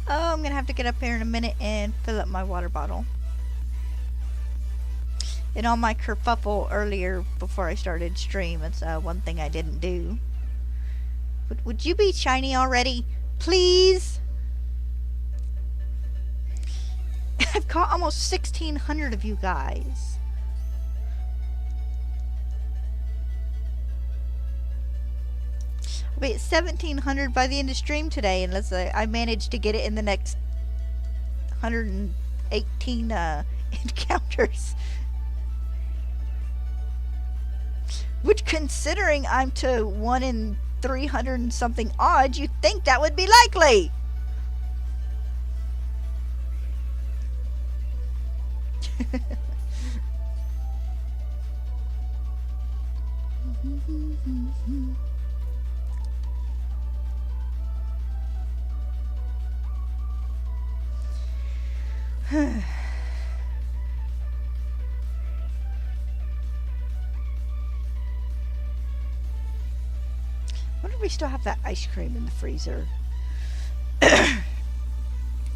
Oh, I'm gonna have to get up here in a minute and fill up my water bottle. In all my kerfuffle earlier before I started stream, it's one thing I didn't do. Would you be shiny already? Please? I've caught almost 1,600 of you guys. I'll be at 1,700 by the end of stream today, unless I manage to get it in the next 118 encounters. Which, considering I'm to 1 in 300 and something odds, you'd think that would be likely. I wonder if we still have that ice cream in the freezer.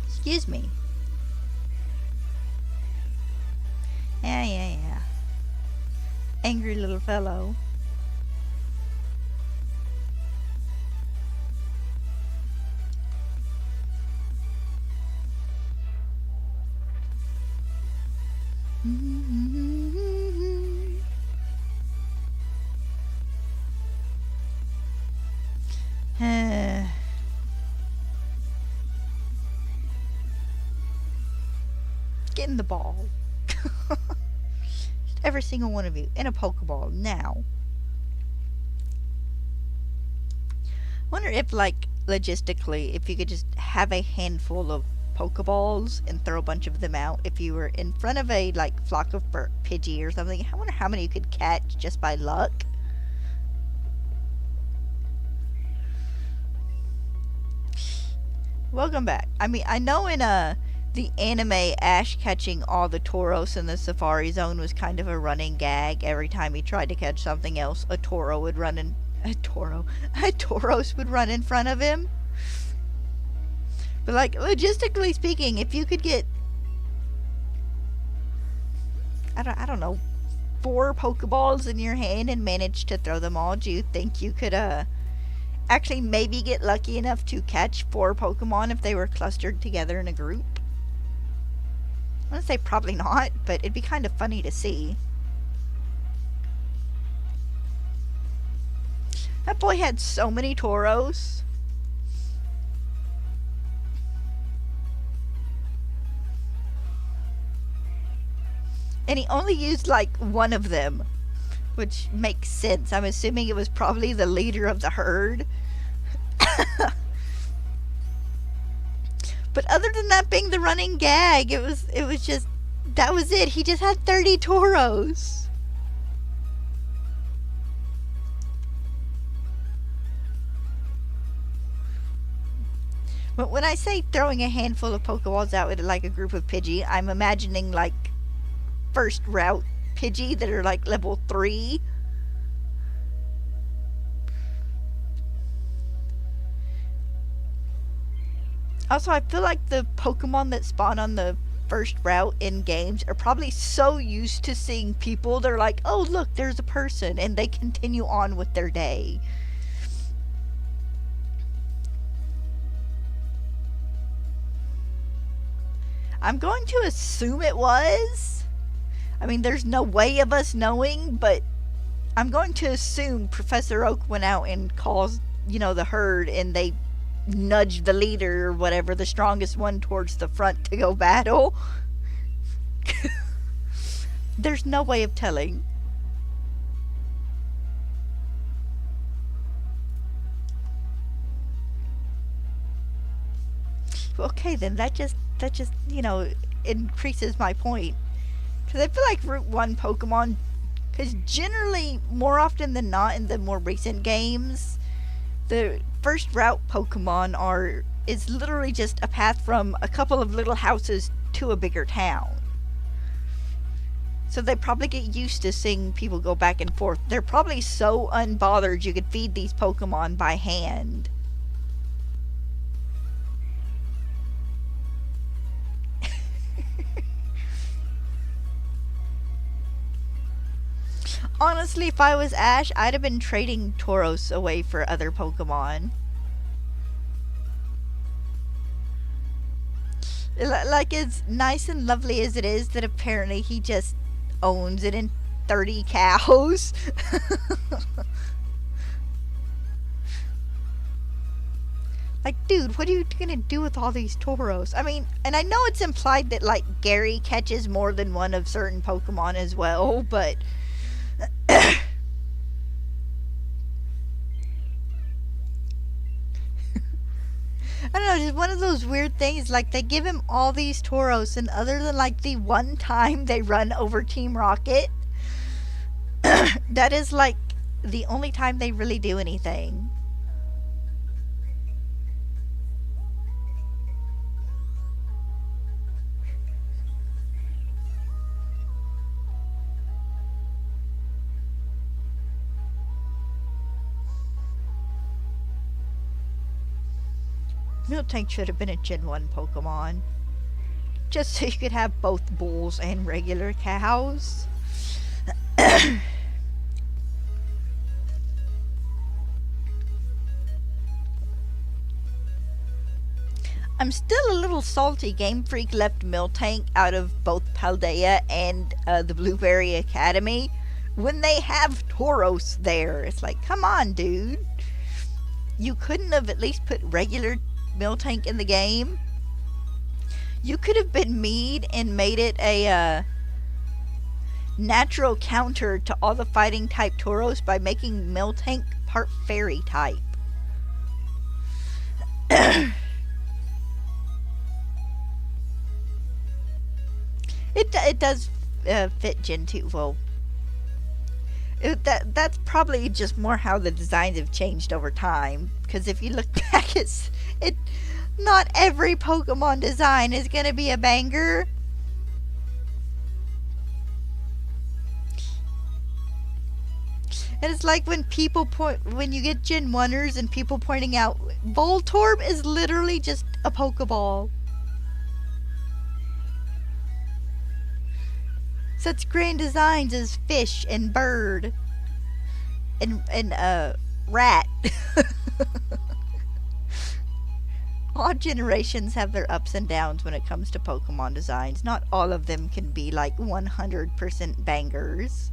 Excuse me. Yeah. Angry little fellow. Get in the ball. Just every single one of you in a Pokeball now. Wonder if, like, logistically, if you could just have a handful of Pokeballs and throw a bunch of them out. If you were in front of a, like, flock of Pidgey or something, I wonder how many you could catch just by luck. Welcome back. I mean, I know in the anime, Ash catching all the Tauros in the Safari Zone was kind of a running gag. Every time he tried to catch something else, a Tauros would run in front of him. But, like, logistically speaking, if you could get, I don't know, 4 Pokeballs in your hand and manage to throw them all, do you think you could actually maybe get lucky enough to catch 4 Pokemon if they were clustered together in a group? I'm gonna say probably not, but it'd be kind of funny to see. That boy had so many Tauros. And he only used like one of them, which makes sense. I'm assuming it was probably the leader of the herd. But other than that being the running gag, it was just that was it. He just had 30 Tauros. But when I say throwing a handful of Pokeballs out at like a group of Pidgey, I'm imagining like first route Pidgey that are like level 3. Also, I feel like the Pokemon that spawn on the first route in games are probably so used to seeing people, they're like, oh, look, there's a person, and they continue on with their day. I'm going to assume it was. I mean, there's no way of us knowing, but I'm going to assume Professor Oak went out and calls, the herd, and they nudged the leader or whatever, the strongest one, towards the front to go battle. There's no way of telling. Okay, then that just increases my point. Because I feel like Route 1 Pokemon, because generally, more often than not in the more recent games, the first route Pokemon is literally just a path from a couple of little houses to a bigger town. So they probably get used to seeing people go back and forth. They're probably so unbothered you could feed these Pokemon by hand. Honestly, if I was Ash, I'd have been trading Tauros away for other Pokemon. Like, as nice and lovely as it is that apparently he just owns it in 30 cows. Like, dude, what are you gonna do with all these Tauros? I mean, and I know it's implied that, like, Gary catches more than one of certain Pokemon as well, but I don't know, just one of those weird things, like, they give him all these Tauros, and other than, like, the one time they run over Team Rocket, that is, like, the only time they really do anything. Miltank should have been a Gen 1 Pokemon. Just so you could have both bulls and regular cows. I'm still a little salty Game Freak left Miltank out of both Paldea and the Blueberry Academy when they have Tauros there. It's like, come on, dude. You couldn't have at least put regular Miltank in the game? You could have been mean and made it a natural counter to all the fighting type Tauros by making Miltank part fairy type. It does fit Gen 2. Well, that's probably just more how the designs have changed over time. Because if you look back, not every Pokemon design is gonna be a banger. And it's like when you get Gen 1ers and people pointing out Voltorb is literally just a Pokeball. Such grand designs as fish and bird and rat. All generations have their ups and downs when it comes to Pokemon designs. Not all of them can be like 100% bangers.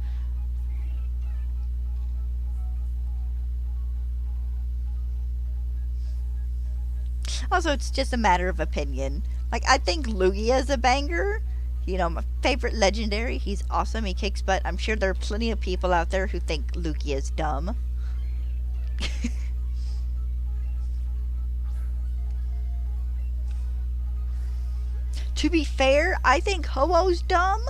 Also, it's just a matter of opinion. Like, I think Lugia is a banger. My favorite legendary. He's awesome. He kicks butt. I'm sure there are plenty of people out there who think Lugia is dumb. To be fair, I think Ho-Oh's dumb,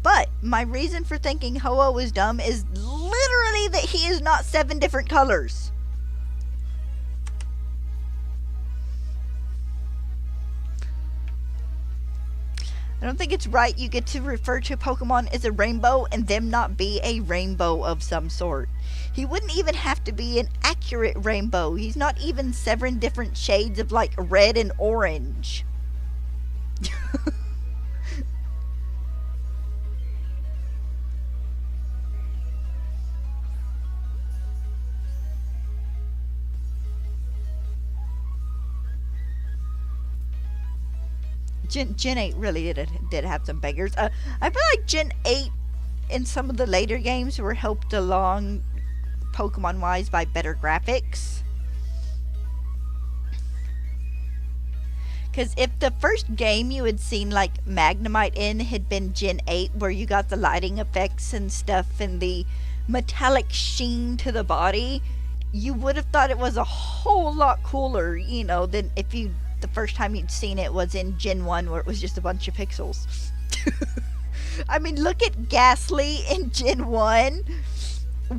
but my reason for thinking Ho-Oh is dumb is literally that he is not 7 different colors. I don't think it's right you get to refer to Pokemon as a rainbow and them not be a rainbow of some sort. He wouldn't even have to be an accurate rainbow. He's not even 7 different shades of like red and orange. Gen 8 really did have some bangers. I feel like Gen 8 in some of the later games were helped along Pokemon wise by better graphics. Because if the first game you had seen like Magnemite in had been Gen 8, where you got the lighting effects and stuff and the metallic sheen to the body, you would have thought it was a whole lot cooler, you know, than if you the first time you'd seen it was in Gen 1 where it was just a bunch of pixels. I mean, look at Ghastly in Gen 1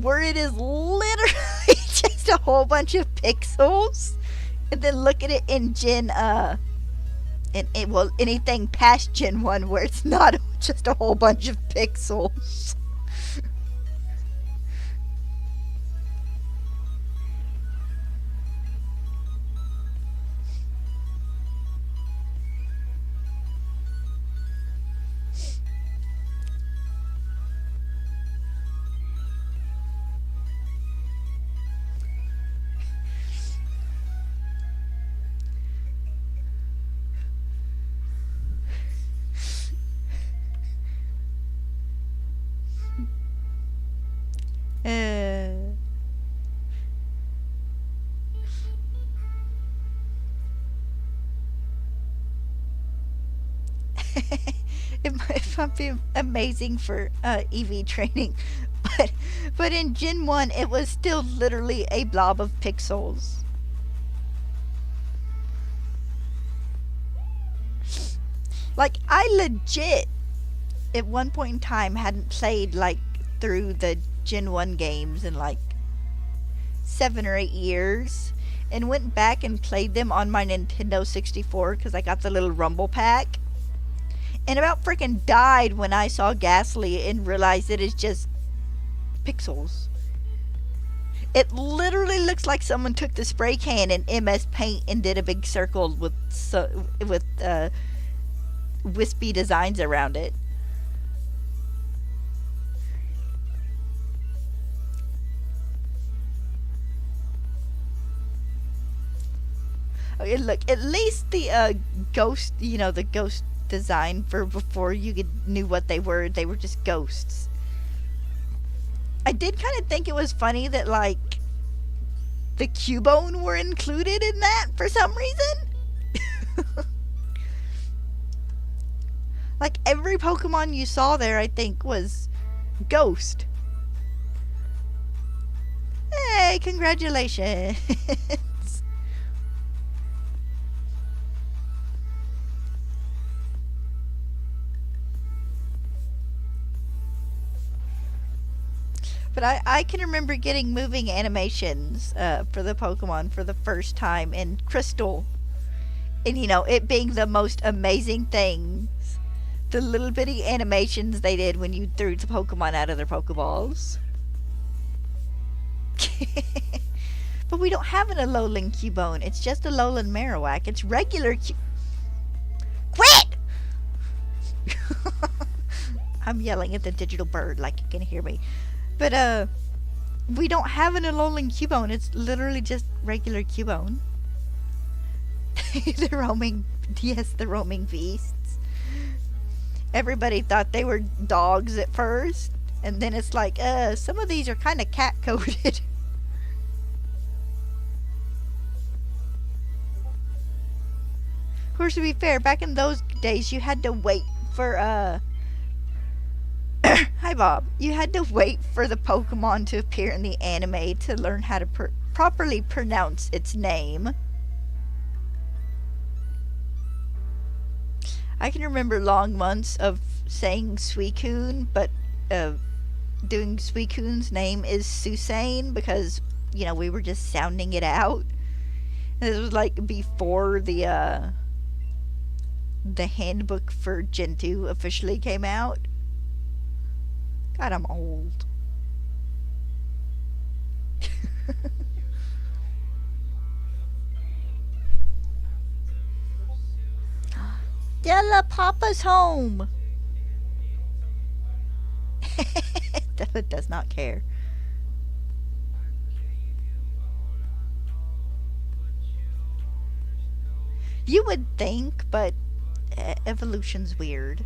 where it is literally just a whole bunch of pixels. And then look at it in Gen, well, anything past Gen 1 where it's not just a whole bunch of pixels. It might be amazing for EV training, but in Gen 1 it was still literally a blob of pixels. Like, I legit at one point in time hadn't played like through the Gen 1 games in like 7 or 8 years, and went back and played them on my Nintendo 64 because I got the little Rumble Pack, and about freaking died when I saw Ghastly and realized it is just pixels. It literally looks like someone took the spray can in MS Paint and did a big circle with wispy designs around it. Okay, look, at least the ghost, the ghost design for before you knew what they were just ghosts. I did kind of think it was funny that, like, the Cubone were included in that for some reason. Like, every Pokemon you saw there, I think, was ghost. Hey, congratulations. But I can remember getting moving animations for the Pokemon for the first time in Crystal. And, it being the most amazing things. The little bitty animations they did when you threw the Pokemon out of their Pokeballs. But we don't have an Alolan Cubone. It's just a Alolan Marowak. It's regular Quit! I'm yelling at the digital bird like you can hear me. But, we don't have an Alolan Cubone. It's literally just regular Cubone. the roaming beasts. Everybody thought they were dogs at first. And then it's like, some of these are kind of cat-coded. Of course, to be fair, back in those days, you had to wait for, Hi, Bob. You had to wait for the Pokemon to appear in the anime to learn how to properly pronounce its name. I can remember long months of saying Suicune, but uh, doing Suicune's name is Susain because, we were just sounding it out. And this was like before the handbook for Gen 2 officially came out. God, I'm old. Della Papa's home. Della does not care. You would think, but evolution's weird.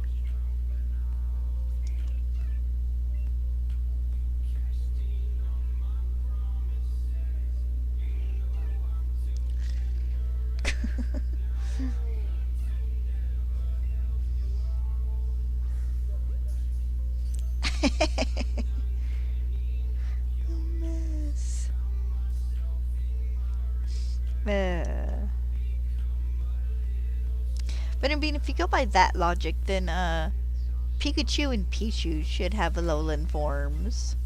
Mess. But I mean, if you go by that logic, then Pikachu and Pichu should have Alolan forms.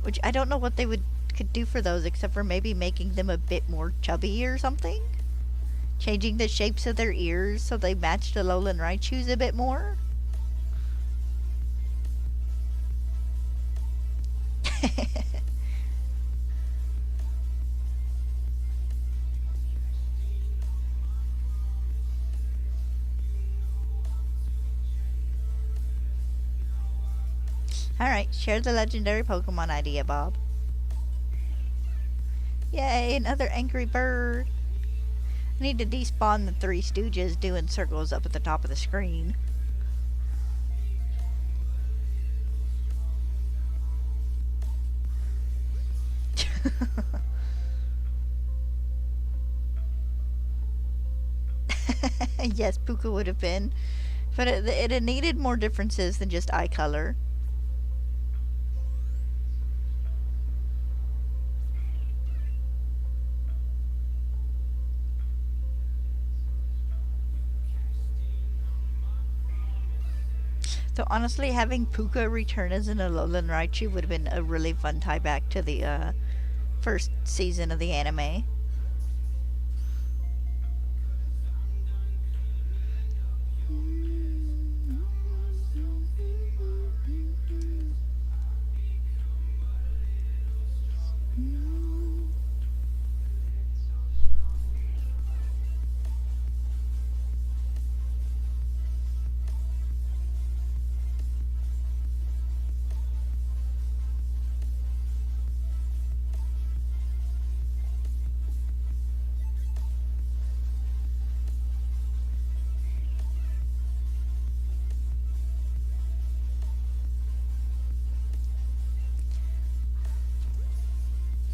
Which I don't know what they could do for those except for maybe making them a bit more chubby or something. Changing the shapes of their ears so they matched Alolan Raichus a bit more. Alright, share the legendary Pokemon idea, Bob. Yay, another angry bird. I need to despawn the Three Stooges doing circles up at the top of the screen. Yes, Puka would have been. But it had needed more differences than just eye color. So honestly, having Puka return as an Alolan Raichu would have been a really fun tie back to the first season of the anime.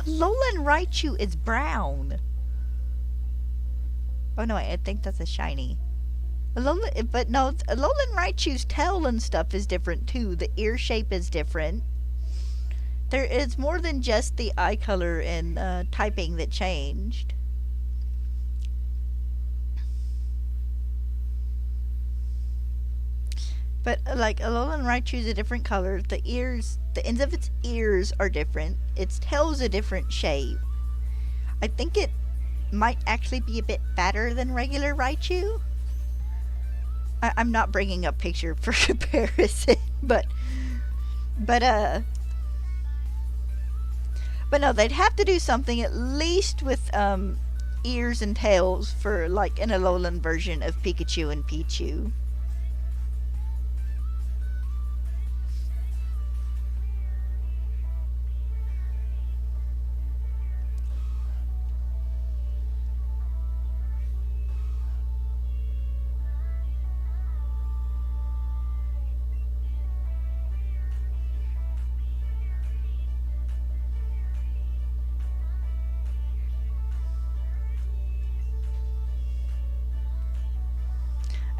Alolan Raichu is brown. Oh no, I think that's a shiny. But no, Alolan Raichu's tail and stuff is different too. The ear shape is different. There is more than just the eye color and typing that changed. But like Alolan Raichu's a different color. The ends of its ears are different. Its tail's a different shape. I think it might actually be a bit fatter than regular Raichu. I'm not bringing up picture for comparison, but no, they'd have to do something at least with ears and tails for like an Alolan version of Pikachu and Pichu.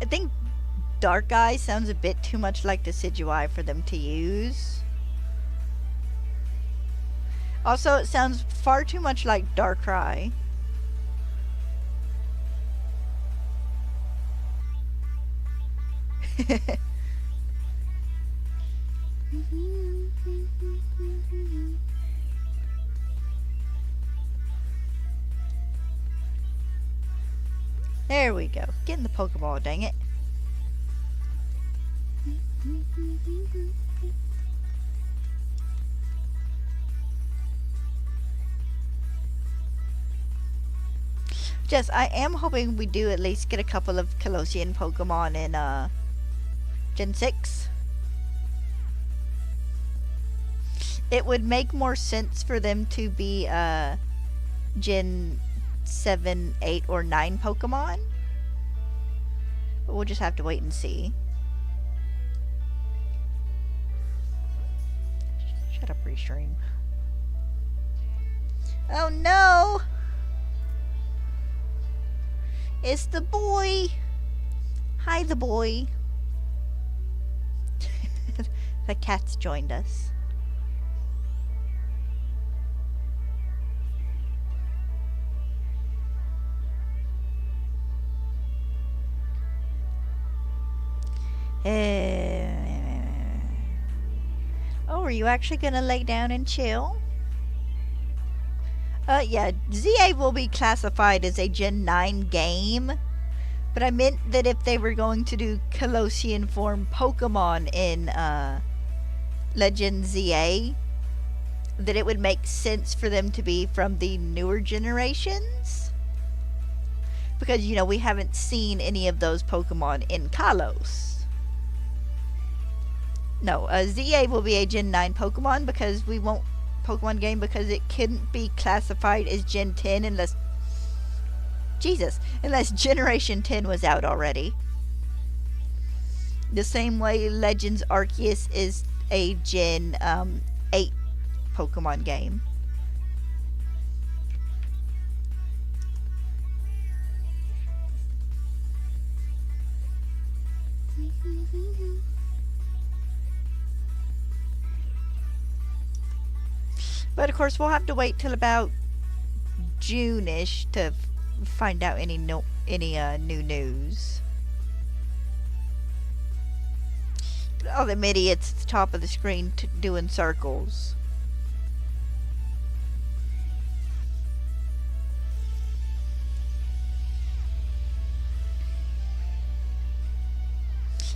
I think Dark Eye sounds a bit too much like Decidueye for them to use. Also, it sounds far too much like Darkrai. There we go. Get in the Pokeball, dang it. Just, I am hoping we do at least get a couple of Colossean Pokemon in Gen 6. It would make more sense for them to be Gen 7, 8, or 9 Pokemon. But we'll just have to wait and see. Shut up, Restream. Oh no! It's the boy! Hi, the boy. The cat's joined us. Oh, are you actually gonna lay down and chill? Yeah, ZA will be classified as a Gen 9 game. But I meant that if they were going to do Colossean form Pokemon in Legend ZA, that it would make sense for them to be from the newer generations. Because, you know, we haven't seen any of those Pokemon in Kalos. No, ZA will be a Gen 9 Pokemon because we won't Pokemon game because it couldn't be classified as Gen 10 unless Generation 10 was out already. The same way Legends Arceus is a Gen 8 Pokemon game. But of course, we'll have to wait till about June-ish to find out any new news. All them idiots at the top of the screen doing circles.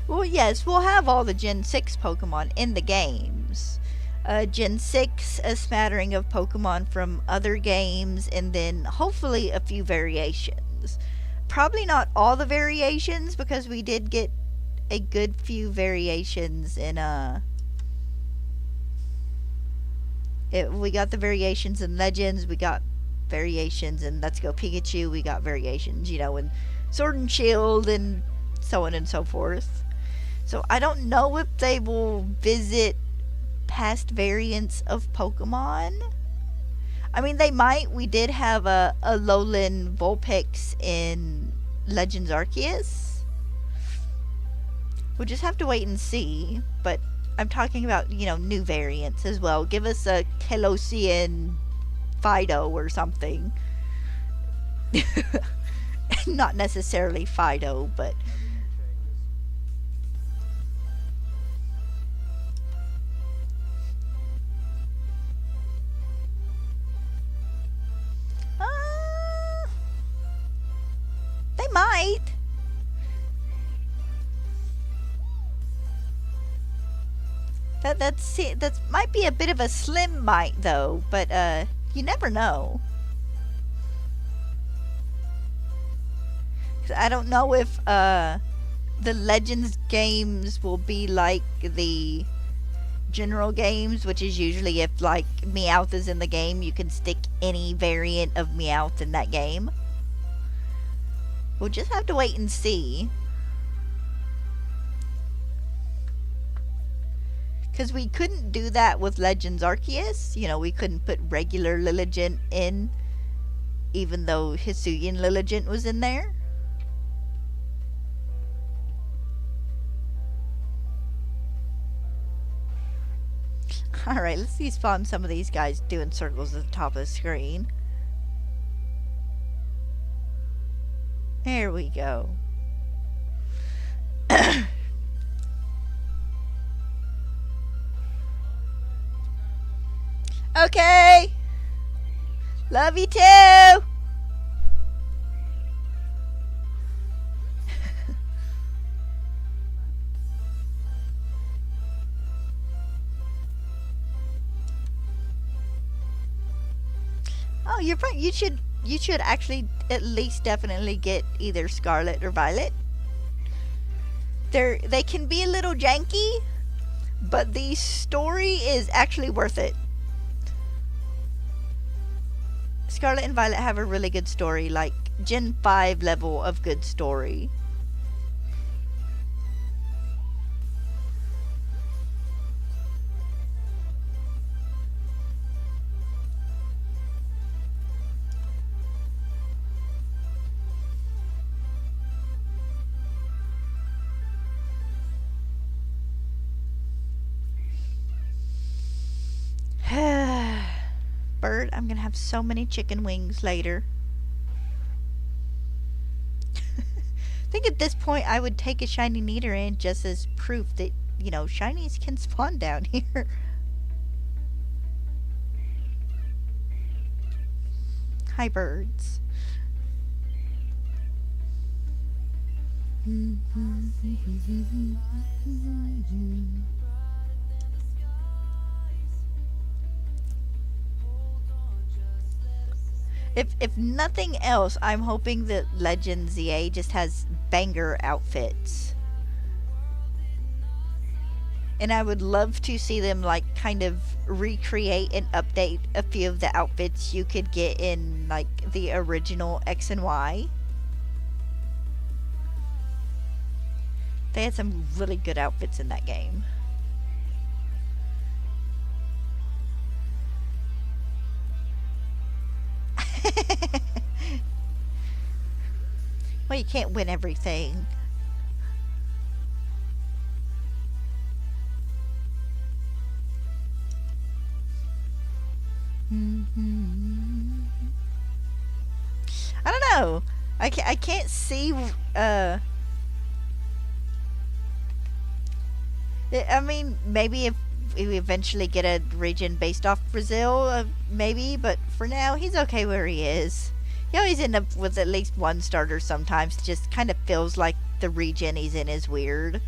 Well, yes, we'll have all the Gen 6 Pokemon in the games. Gen 6, a smattering of Pokemon from other games, and then hopefully a few variations. Probably not all the variations, because we did get a good few variations in, we got the variations in Legends, we got variations in Let's Go Pikachu, we got variations, you know, in Sword and Shield, and so on and so forth. So I don't know if they will visit past variants of Pokemon. I mean, they might. We did have a Alolan Vulpix in Legends Arceus. We'll just have to wait and see. But I'm talking about, you know, new variants as well. Give us a Colossean Fido or something. Not necessarily Fido, but they might. That might be a bit of a slim might though, but you never know. I don't know if the Legends games will be like the general games, which is usually if like Meowth is in the game, you can stick any variant of Meowth in that game. We'll just have to wait and see. Because we couldn't do that with Legends Arceus. You know, we couldn't put regular Lilligant in, even though Hisuian Lilligant was in there. Alright, let's see spawn some of these guys doing circles at the top of the screen. There we go. Okay. Love you too. Oh, you're right. You should actually at least definitely get either Scarlet or Violet. They can be a little janky, but the story is actually worth it. Scarlet and Violet have a really good story, like Gen 5 level of good story. Bird, I'm gonna have so many chicken wings later. I think at this point I would take a shiny Nidoran just as proof that, shinies can spawn down here. Hi, birds. If nothing else, I'm hoping that Legend ZA just has banger outfits. And I would love to see them like kind of recreate and update a few of the outfits you could get in like the original X and Y. They had some really good outfits in that game. Well, you can't win everything. I don't know. I can't see. I mean, maybe if we eventually get a region based off Brazil, maybe. But for now, he's okay where he is. He always end up with at least one starter sometimes. Just kind of feels like the region he's in is weird.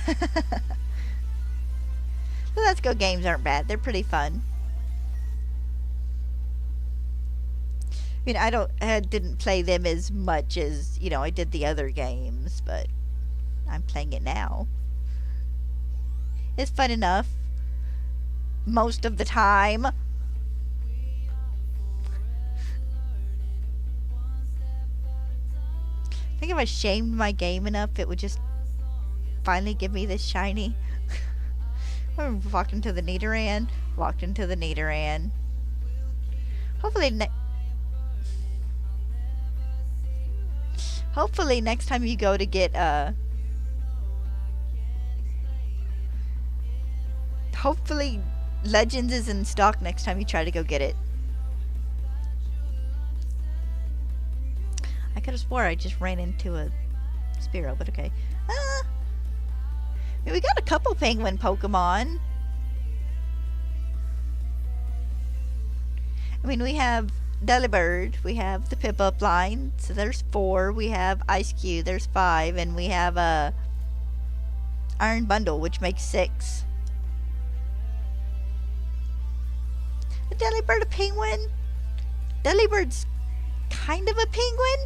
The Let's Go games aren't bad. They're pretty fun. I mean, I didn't play them as much as, I did the other games, but I'm playing it now. It's fun enough. Most of the time. I think if I shamed my game enough, it would just finally give me this shiny. I walked into the Nidoran. Walked into the Nidoran. Hopefully next time you go to get hopefully Legends is in stock next time you try to go get it. I could have swore I just ran into a Spearow, but okay. I mean, we got a couple penguin Pokemon. I mean, we have Delibird, we have the Pip-Up line, so there's 4. We have Ice-Q, there's 5, and we have a Iron Bundle, which makes 6. A Delibird a penguin? Delibird's kind of a penguin?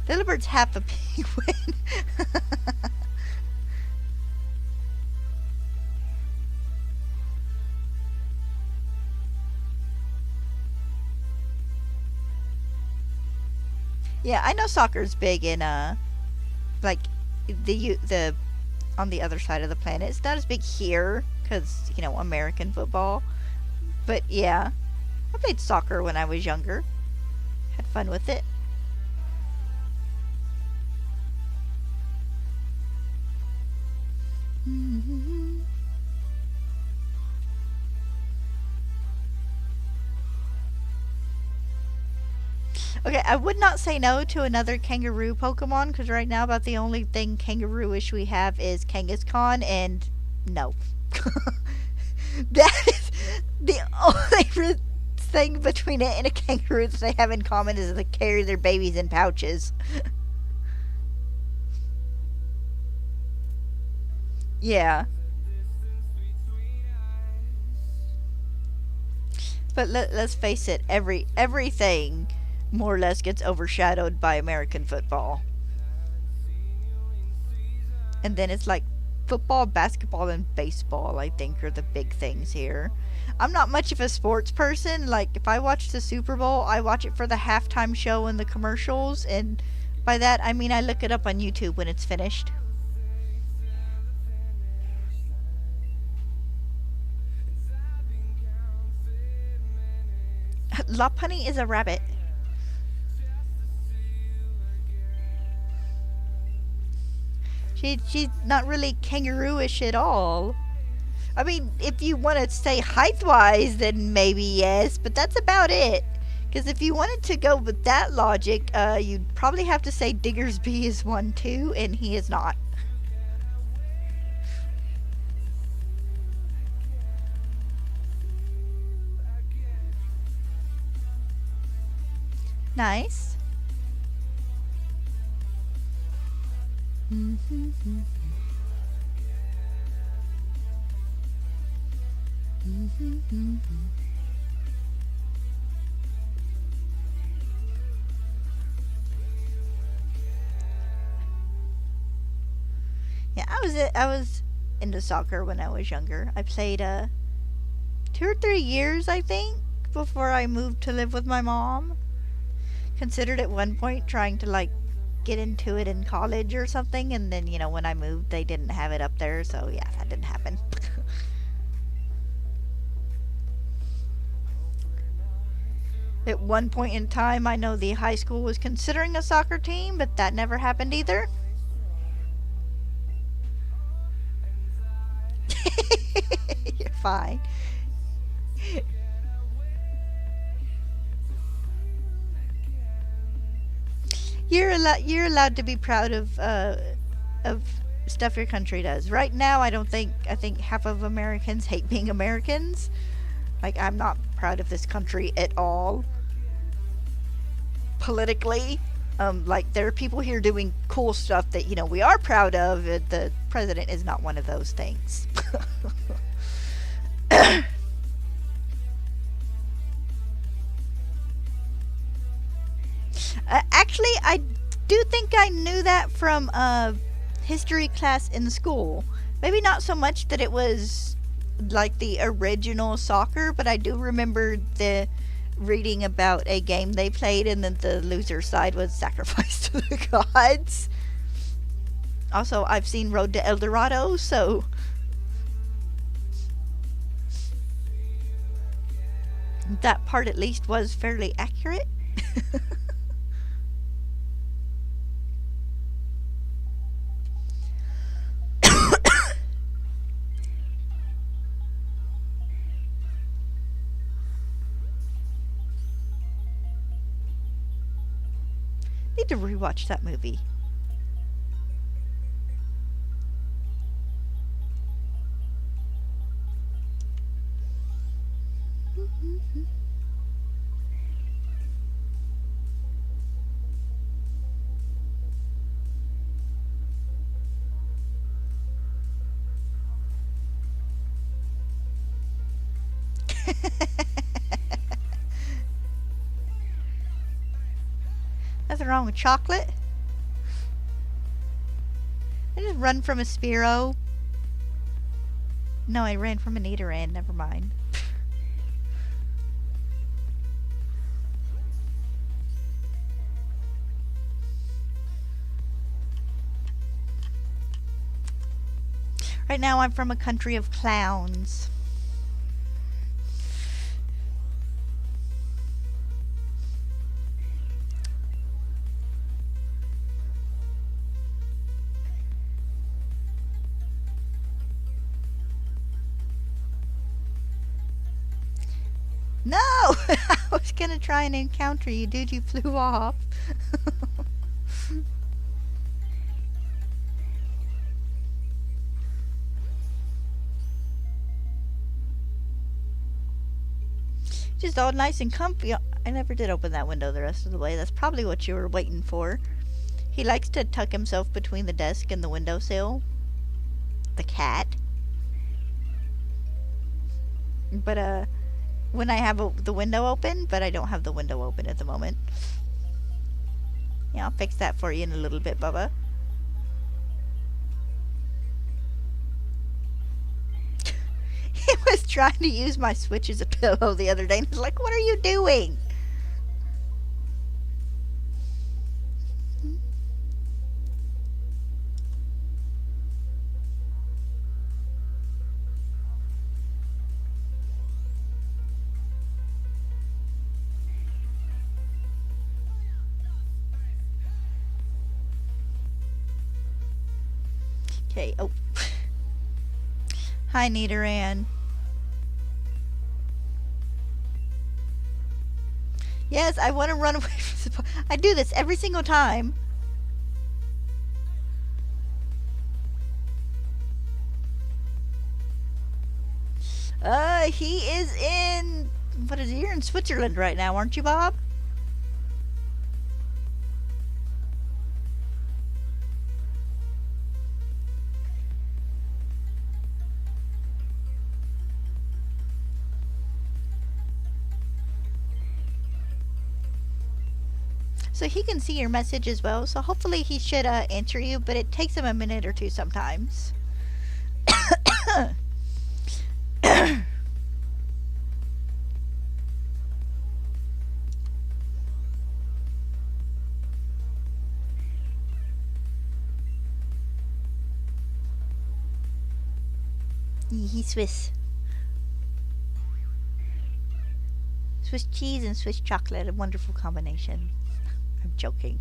Delibird's half a penguin. Yeah, I know soccer's big in like the on the other side of the planet. It's not as big here because American football. But yeah, I played soccer when I was younger. Had fun with it. Okay, I would not say no to another kangaroo Pokemon because right now about the only thing kangaroo-ish we have is Kangaskhan, and no. That is the only thing between it and a kangaroo that they have in common is they carry their babies in pouches. Yeah. But let's face it, everything more or less gets overshadowed by American football. And then it's like football, basketball, and baseball, I think, are the big things here. I'm not much of a sports person. Like, if I watch the Super Bowl, I watch it for the halftime show and the commercials. And by that, I mean I look it up on YouTube when it's finished. Lopunny is a rabbit. She's not really kangaroo-ish at all. I mean, if you want to say height-wise, then maybe yes, but that's about it. Because if you wanted to go with that logic, you'd probably have to say Diggersby is one too, and he is not. Nice. Yeah, I was into soccer when I was younger. I played 2 or 3 years, I think, before I moved to live with my mom. Considered at one point trying to like get into it in college or something, and then when I moved, they didn't have it up there, so yeah, that didn't happen. At one point in time, I know the high school was considering a soccer team, but that never happened either. You're fine. You're allowed to be proud of stuff your country does. Right now, I think half of Americans hate being Americans. Like, I'm not proud of this country at all politically. Like, there are people here doing cool stuff that we are proud of. The president is not one of those things. Actually, I do think I knew that from history class in school. Maybe not so much that it was like the original soccer, but I do remember the reading about a game they played and then the loser side was sacrificed to the gods. Also, I've seen Road to El Dorado, so that part at least was fairly accurate. Need to rewatch that movie. Nothing wrong with chocolate. I just run from a Spearow. No, I ran from an Eateran. Never mind. Right now, I'm from a country of clowns. No! I was gonna try and encounter you, dude. You flew off. Just all nice and comfy. I never did open that window the rest of the way. That's probably what you were waiting for. He likes to tuck himself between the desk and the windowsill. The cat. But, when I have the window open, but I don't have the window open at the moment. Yeah, I'll fix that for you in a little bit, Bubba. He was trying to use my Switch as a pillow the other day, and I was like, what are you doing? Okay, oh. Hi, Nidoran. Yes, I want to run away from the... I do this every single time. He is in... What is he? You're in Switzerland right now, aren't you, Bob? So he can see your message as well, so hopefully he should answer you, but it takes him a minute or two sometimes. He's Swiss. Swiss cheese and Swiss chocolate, a wonderful combination. I'm joking.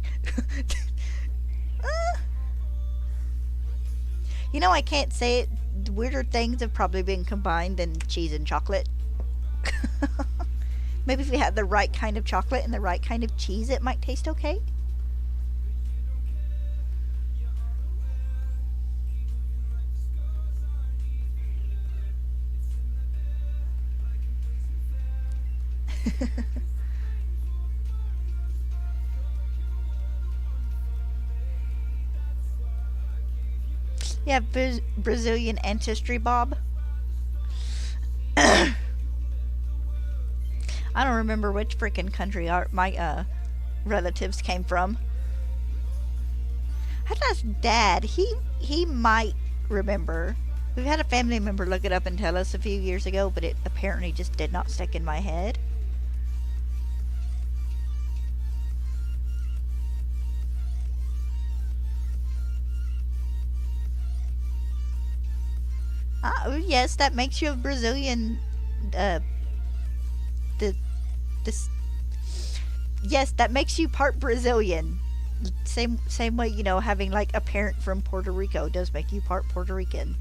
You know, I can't say it. Weirder things have probably been combined than cheese and chocolate. Maybe if we had the right kind of chocolate and the right kind of cheese, it might taste okay. Yeah, Brazilian ancestry, Bob. I don't remember which freaking country my relatives came from. I'd ask Dad. He might remember. We've had a family member look it up and tell us a few years ago, but it apparently just did not stick in my head. Oh, yes, that makes you a Brazilian. Yes, that makes you part Brazilian. Same way, you know, having like a parent from Puerto Rico does make you part Puerto Rican.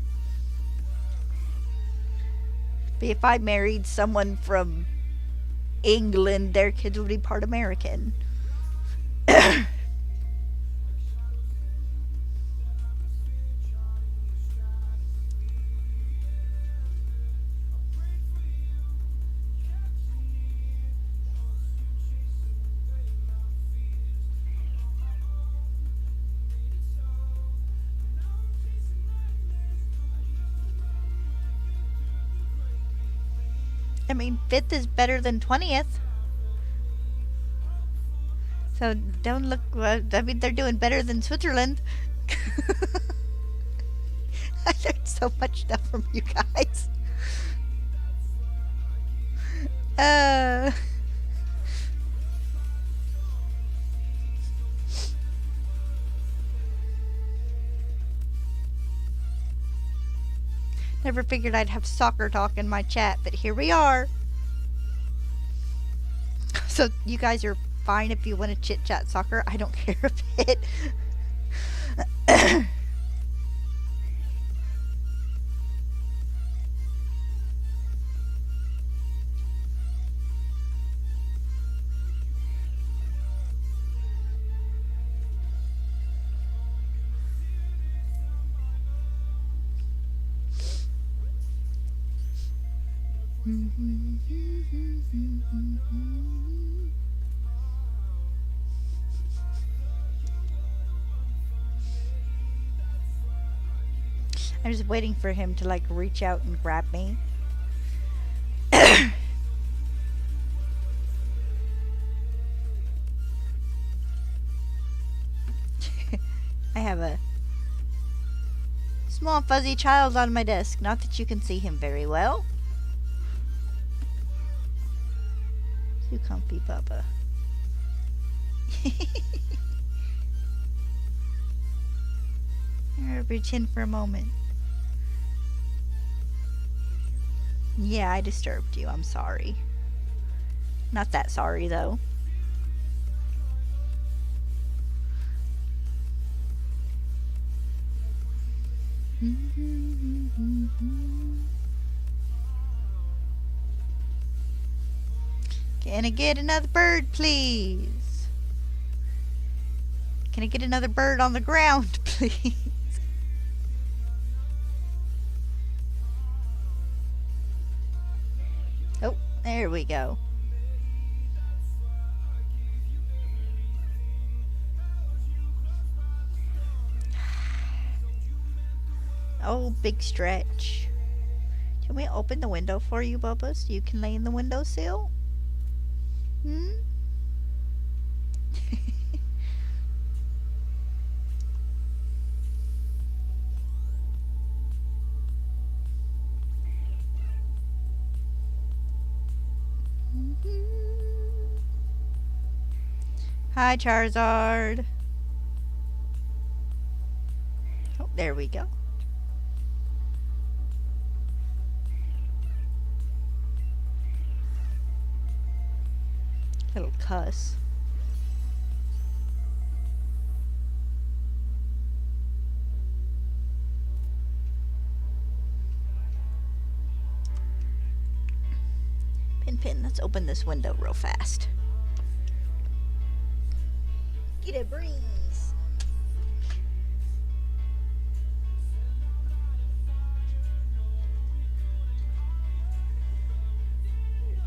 But if I married someone from England, their kids would be part American. I mean, 5th is better than 20th. So don't look. I mean, they're doing better than Switzerland. I learned so much stuff from you guys. Never figured I'd have soccer talk in my chat, but here we are. So you guys are fine if you want to chit chat soccer. I don't care a bit. I'm just waiting for him to like reach out and grab me. I have a small fuzzy child on my desk. Not that you can see him very well. Too comfy, Bubba. Rub your chin for a moment. Yeah, I disturbed you. I'm sorry. Not that sorry, though. Can I get another bird, please? Can I get another bird on the ground, please? Oh, there we go. Oh, big stretch. Can we open the window for you, Bubba, so you can lay in the windowsill? Hmm? Hi, Charizard. Oh, there we go. Little cuss. Pin, let's open this window real fast. Get a breeze.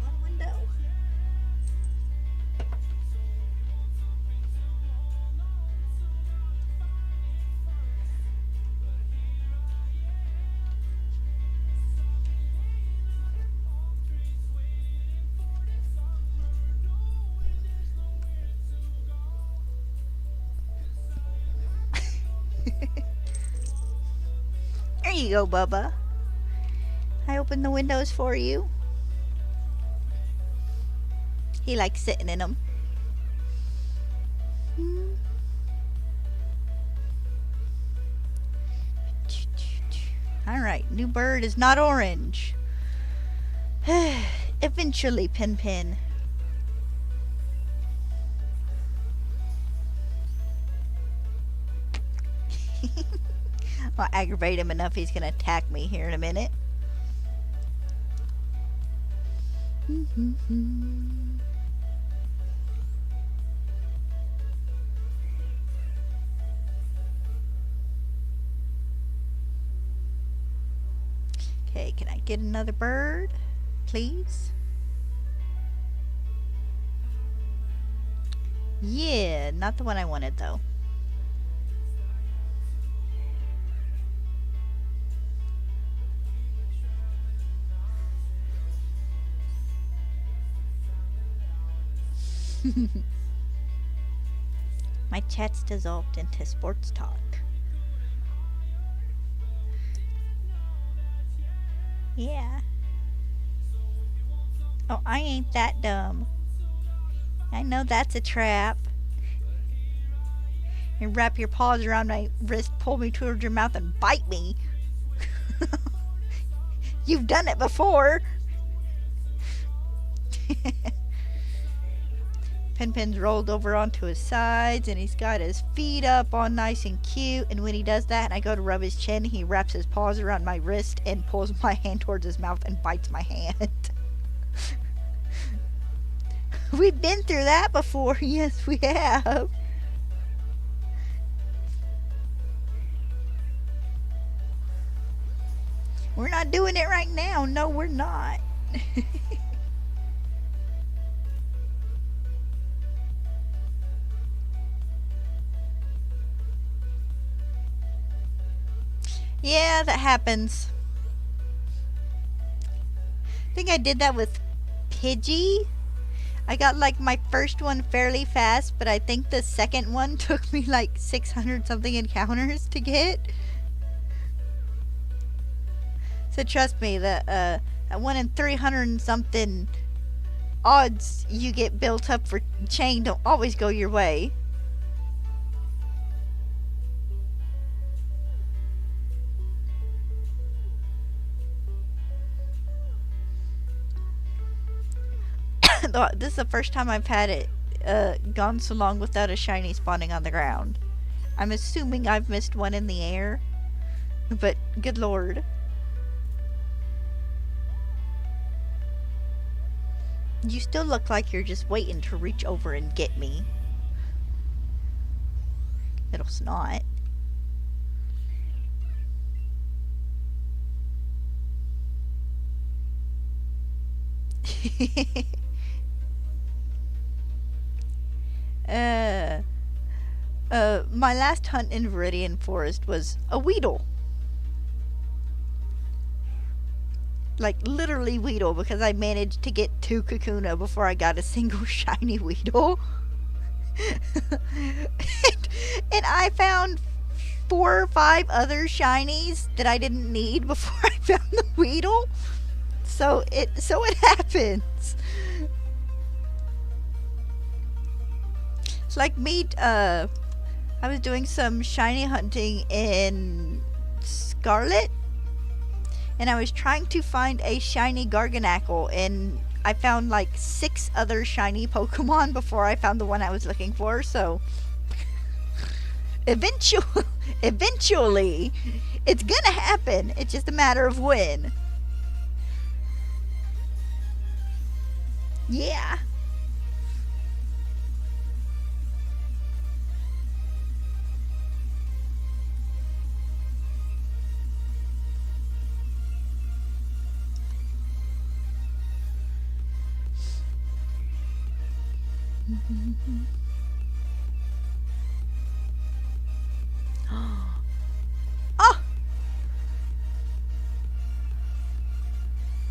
One window. There you go, Bubba. I opened the windows for you. He likes sitting in them. Alright, new bird is not orange. Eventually, Pin. I'll aggravate him enough he's gonna attack me here in a minute. Okay, can I get another bird, please? Yeah, not the one I wanted though. My chat's dissolved into sports talk. Yeah. Oh, I ain't that dumb. I know that's a trap. You wrap your paws around my wrist, pull me towards your mouth, and bite me. You've done it before. Pin's rolled over onto his sides and he's got his feet up all nice and cute, and when he does that and I go to rub his chin, he wraps his paws around my wrist and pulls my hand towards his mouth and bites my hand. We've been through that before. Yes, we have. We're not doing it right now. No, we're not. Yeah, that happens. I think I did that with Pidgey. I got like my first one fairly fast, but I think the second one took me like 600 something encounters to get. So trust me, the one in 300 and something odds you get built up for chain don't always go your way. This is the first time I've had it gone so long without a shiny spawning on the ground. I'm assuming I've missed one in the air, but good lord. You still look like you're just waiting to reach over and get me. Little snot. My last hunt in Viridian Forest was a Weedle. Like, literally Weedle, because I managed to get 2 Kakuna before I got a single shiny Weedle. and I found 4 or 5 other shinies that I didn't need before I found the Weedle. So it happens. It's like me, I was doing some shiny hunting in Scarlet, and I was trying to find a shiny Garganacl, and I found like 6 other shiny Pokemon before I found the one I was looking for, so eventually it's gonna happen. It's just a matter of when. Yeah. Oh!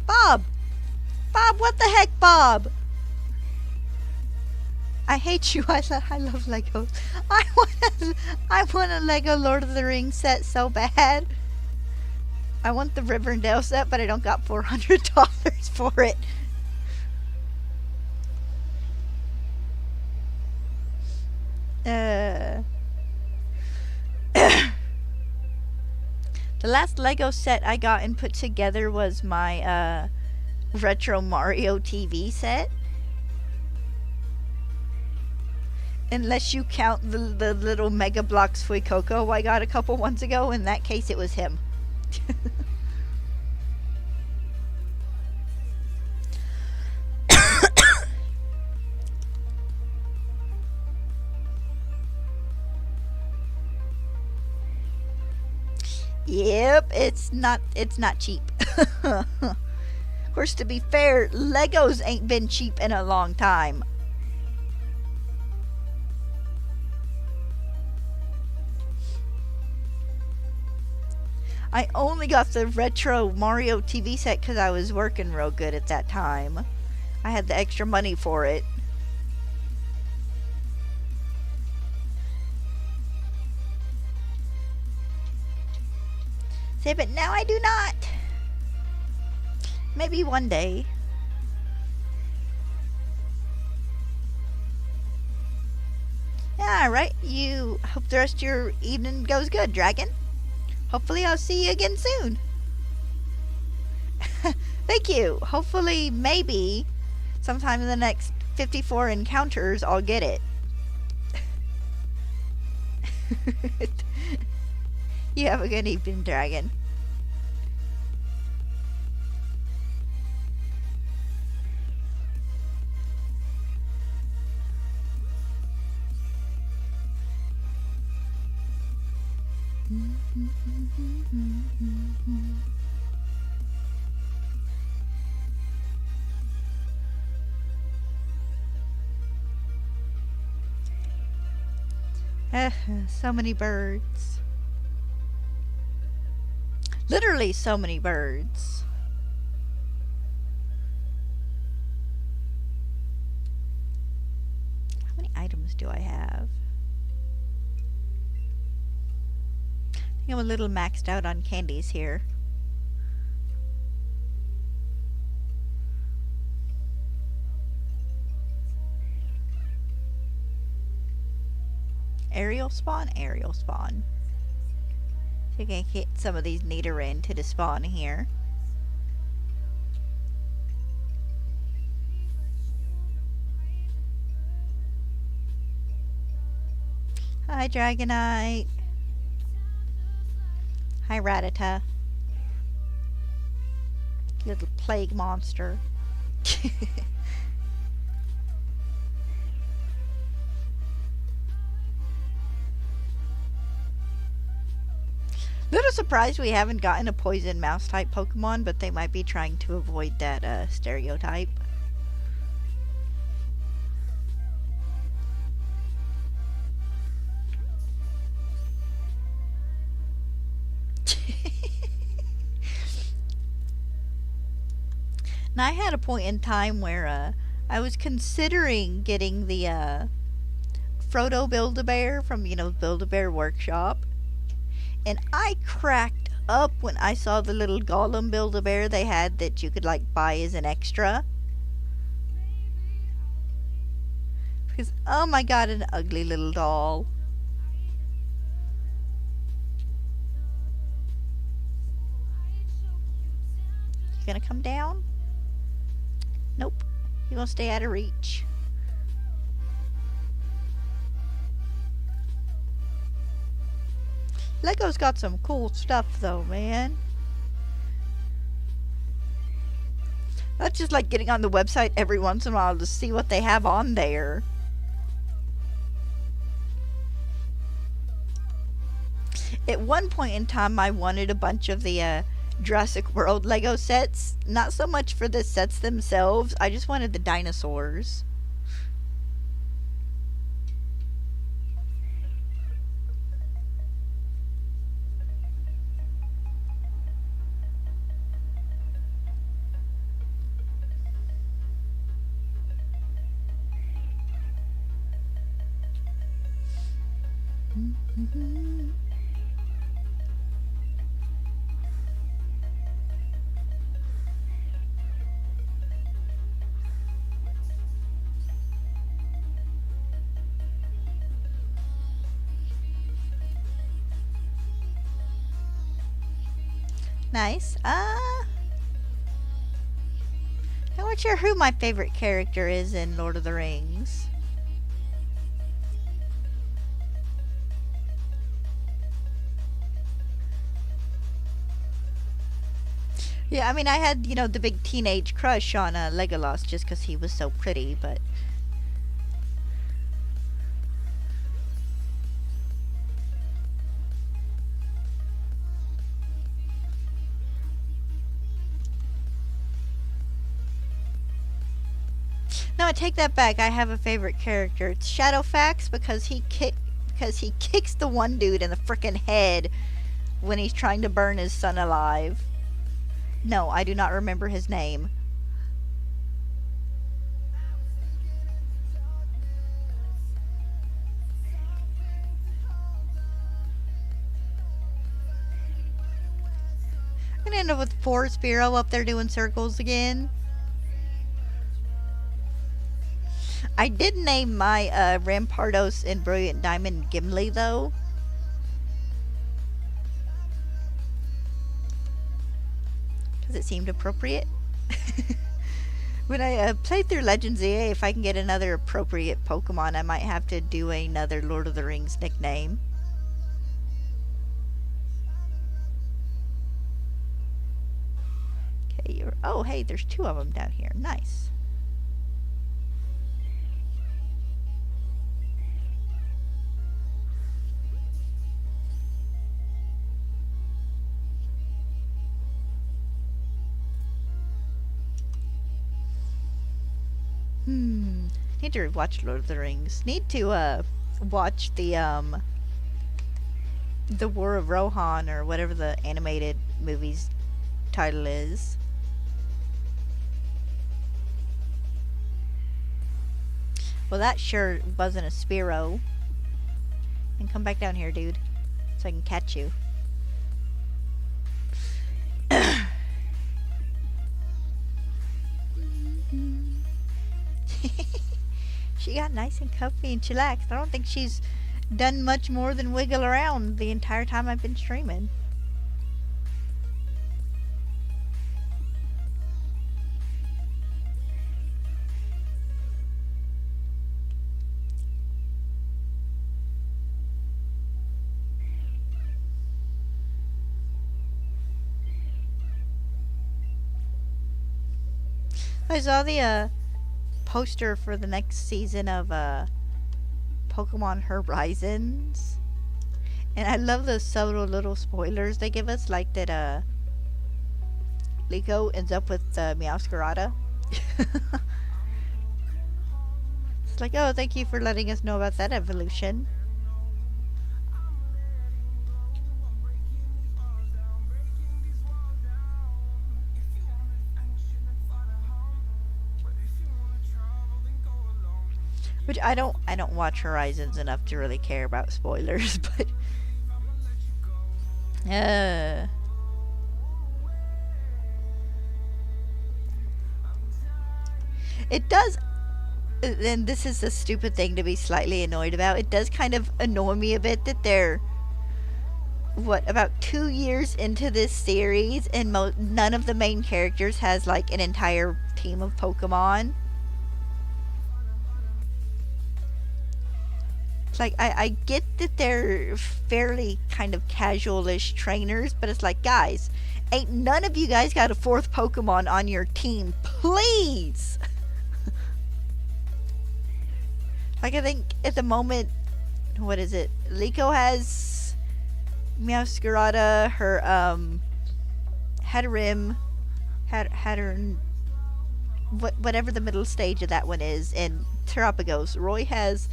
Bob! Bob, what the heck, Bob? I hate you. I love Legos. I want a Lego Lord of the Rings set so bad. I want the Rivendell set, but I don't got $400 for it. The last Lego set I got and put together was my retro Mario TV set. Unless you count the little Mega Bloks Fuecoco I got a couple months ago. In that case, it was him. Yep, it's not cheap. Of course, to be fair, Legos ain't been cheap in a long time. I only got the retro Mario TV set because I was working real good at that time. I had the extra money for it. Say, but now I do not. Maybe one day. Alright, you hope the rest of your evening goes good, Dragon. Hopefully I'll see you again soon. Thank you. Hopefully, maybe, sometime in the next 54 encounters, I'll get it. You have a good evening, Dragon. So many birds. Literally so many birds. How many items do I have? I think I'm a little maxed out on candies here. Aerial spawn? Aerial spawn. So you can get some of these Nidoran to despawn here. Hi, Dragonite. Hi, Rattata. Little plague monster. Little surprised we haven't gotten a poison mouse type Pokemon, but they might be trying to avoid that stereotype. Now I had a point in time where I was considering getting the Frodo Build-A-Bear from, Build-A-Bear Workshop. And I cracked up when I saw the little Gollum Build-A-Bear they had that you could buy as an extra. Because, oh my god, an ugly little doll. You gonna come down? Nope. You gonna stay out of reach. Lego's got some cool stuff though, man. That's just like getting on the website every once in a while to see what they have on there. At one point in time, I wanted a bunch of the Jurassic World Lego sets. Not so much for the sets themselves, I just wanted the dinosaurs. Nice. I'm not sure who my favorite character is in Lord of the Rings. Yeah, I mean, I had, the big teenage crush on Legolas just because he was so pretty, but... No, I take that back. I have a favorite character. It's Shadowfax because he kicks the one dude in the frickin' head when he's trying to burn his son alive. No, I do not remember his name. I'm gonna end up with poor Spearow up there doing circles again. I did name my Rampardos and Brilliant Diamond Gimli though. Because it seemed appropriate. When I played through Legends EA, if I can get another appropriate Pokemon, I might have to do another Lord of the Rings nickname. Okay, oh hey, there's two of them down here. Nice. Need to rewatch Lord of the Rings. Need to watch the War of Rohan, or whatever the animated movie's title is. Well, that sure wasn't a Spearow. And come back down here, dude, so I can catch you. She got nice and comfy and chillaxed. I don't think she's done much more than wiggle around the entire time I've been streaming. I saw the poster for the next season of Pokemon Horizons, and I love those subtle little spoilers they give us, like that Liko ends up with Meowscarada. It's like, oh, thank you for letting us know about that evolution. Which I don't watch Horizons enough to really care about spoilers, but it does, and this is a stupid thing to be slightly annoyed about. It does kind of annoy me a bit that they're about 2 years into this series and none of the main characters has like an entire team of Pokemon. Like, I get that they're fairly kind of casual-ish trainers, but it's like, guys, ain't none of you guys got a 4th Pokemon on your team, please! Like, I think at the moment, what is it? Liko has Meowscarada, her, Hatterene, whatever the middle stage of that one is, and Terapagos. Roy has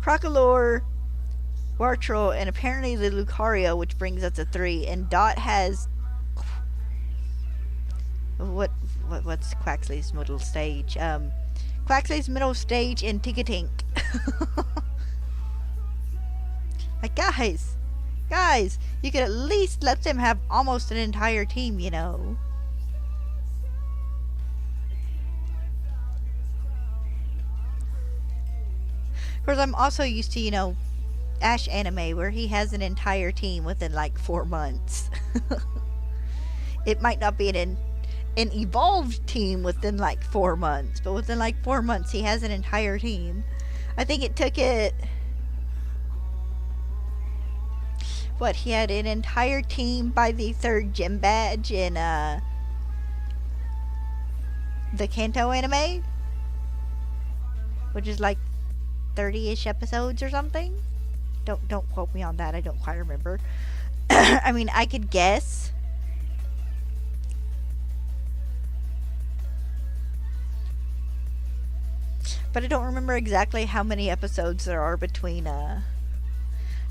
Crocolore, Wartrol, and apparently the Lucario, which brings us to 3. And Dot has what's Quaxly's middle stage? Quaxly's middle stage and Tinkatink. Like, guys, you could at least let them have almost an entire team, you know. Of course, I'm also used to, you know, Ash anime, where he has an entire team within like 4 months. It might not be an evolved team within like 4 months, but within like 4 months he has an entire team. I think it took it... What, he had an entire team by the 3rd gym badge in the Kanto anime? Which is like 30-ish episodes or something. Don't quote me on that. I don't quite remember. I mean, I could guess. But I don't remember exactly how many episodes there are between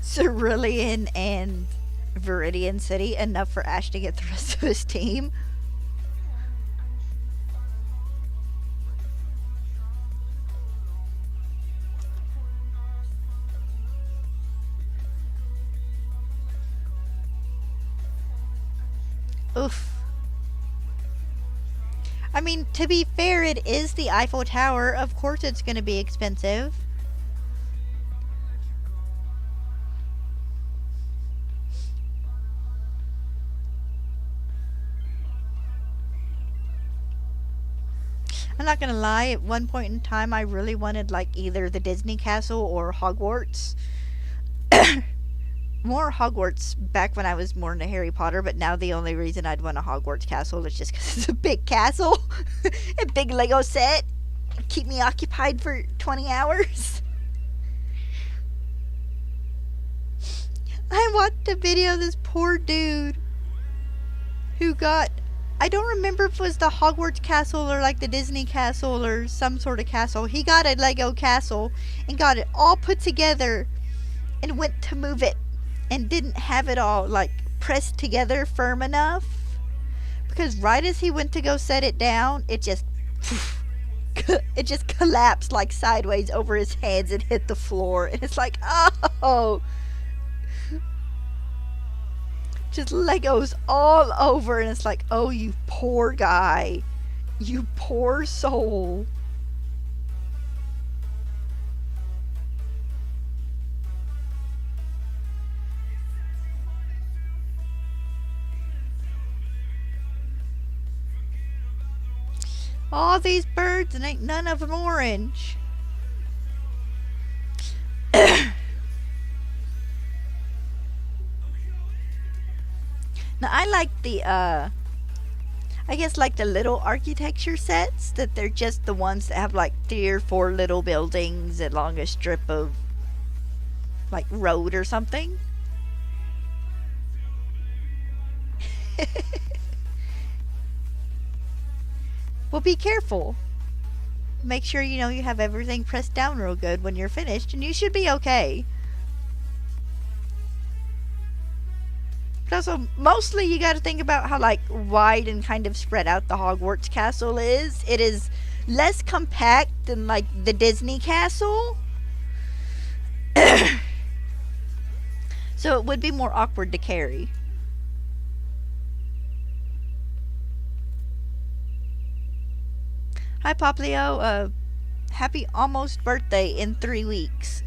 Cerulean and Viridian City, enough for Ash to get the rest of his team. Oof. I mean, to be fair, it is the Eiffel Tower. Of course it's going to be expensive. I'm not going to lie, at one point in time I really wanted like either the Disney Castle or Hogwarts. More Hogwarts back when I was more into Harry Potter, but now the only reason I'd want a Hogwarts castle is just because it's a big castle. A big Lego set. Keep me occupied for 20 hours. I watched a video of this poor dude who got I don't remember if it was the Hogwarts castle or like the Disney castle or some sort of castle. He got a Lego castle and got it all put together and went to move it and didn't have it all like pressed together firm enough, because right as he went to go set it down, it just it just collapsed like sideways over his hands and hit the floor, and it's like, oh, just Legos all over, and it's like, oh, you poor guy, you poor soul. All these birds and ain't none of them orange. Now I like the I guess like the little architecture sets, that they're just the ones that have like 3 or 4 little buildings along a strip of like road or something. Well, be careful. Make sure you know you have everything pressed down real good when you're finished, and you should be okay. But also, mostly you got to think about how like wide and kind of spread out the Hogwarts castle is. It is less compact than like the Disney castle. So it would be more awkward to carry. Hi, Poplio. Happy almost birthday in 3 weeks.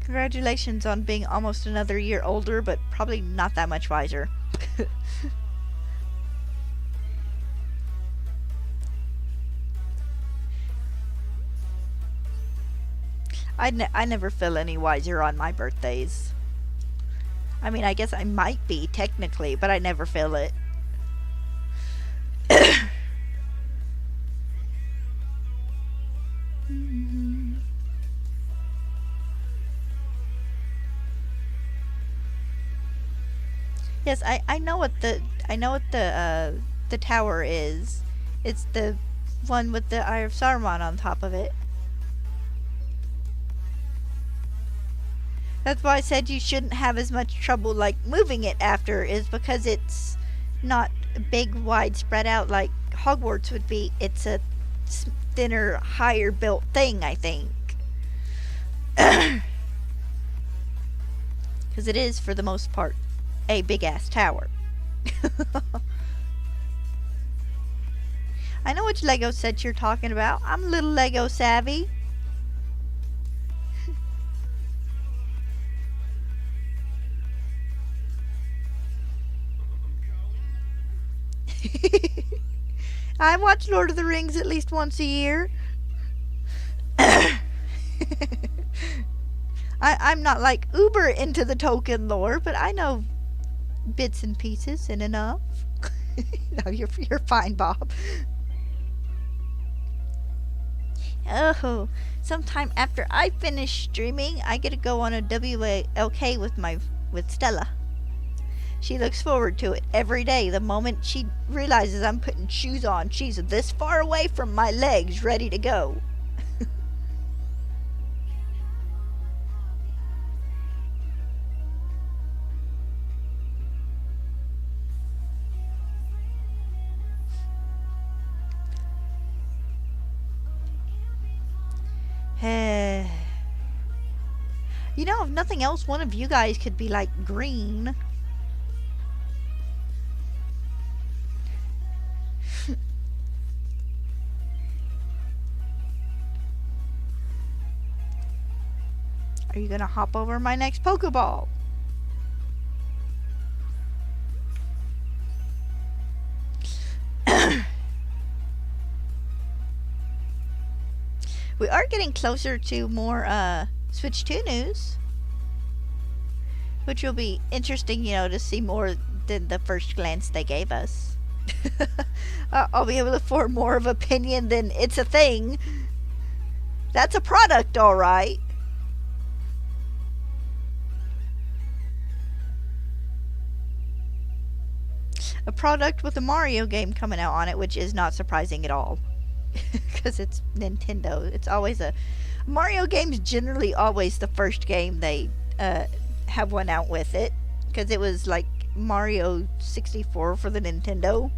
Congratulations on being almost another year older, but probably not that much wiser. I never feel any wiser on my birthdays. I mean, I guess I might be, technically, but I never feel it. Yes, I know what the tower is. It's the one with the Eye of Saruman on top of it. That's why I said you shouldn't have as much trouble like moving it after, is because it's not big, wide, spread out like Hogwarts would be. It's a thinner, higher built thing, I think. Because it is, for the most part, a big ass tower. I know which Lego set you're talking about. I'm a little Lego savvy. I watch Lord of the Rings at least once a year. I'm not like uber into the Tolkien lore, but I know bits and pieces and enough. No, you're fine, Bob. Oh, sometime after I finish streaming, I get to go on a WLK with Stella. She looks forward to it every day. The moment she realizes I'm putting shoes on, she's this far away from my legs, ready to go. You know, if nothing else, one of you guys could be like green. Are you gonna hop over my next Pokeball? We are getting closer to more Switch 2 news. Which will be interesting, to see more than the first glance they gave us. I'll be able to form more of opinion than it's a thing. That's a product, alright. A product with a Mario game coming out on it, which is not surprising at all. Because it's Nintendo. It's always Mario game's generally always the first game they have one out with it. Because it was like Mario 64 for the Nintendo.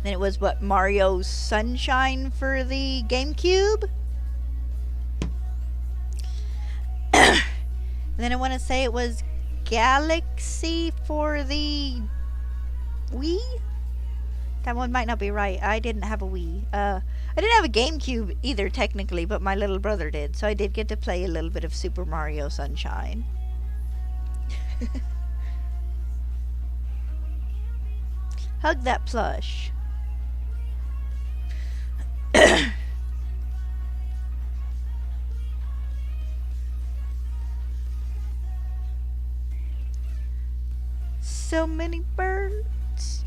Then it was Mario Sunshine for the GameCube. Then I want to say it was Galaxy for the Wii? That one might not be right. I didn't have a Wii. I didn't have a GameCube either, technically, but my little brother did. So I did get to play a little bit of Super Mario Sunshine. Hug that plush. So many birds.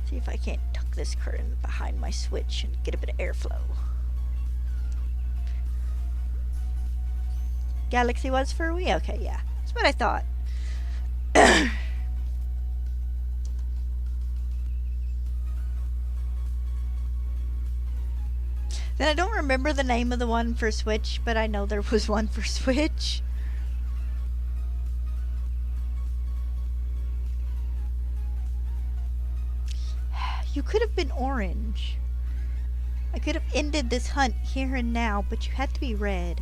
See if I can't tuck this curtain behind my switch and get a bit of airflow. Galaxy was for Wii? Okay, yeah. That's what I thought. Then I don't remember the name of the one for Switch, but I know there was one for Switch. You could have been orange. I could have ended this hunt here and now, but you had to be red.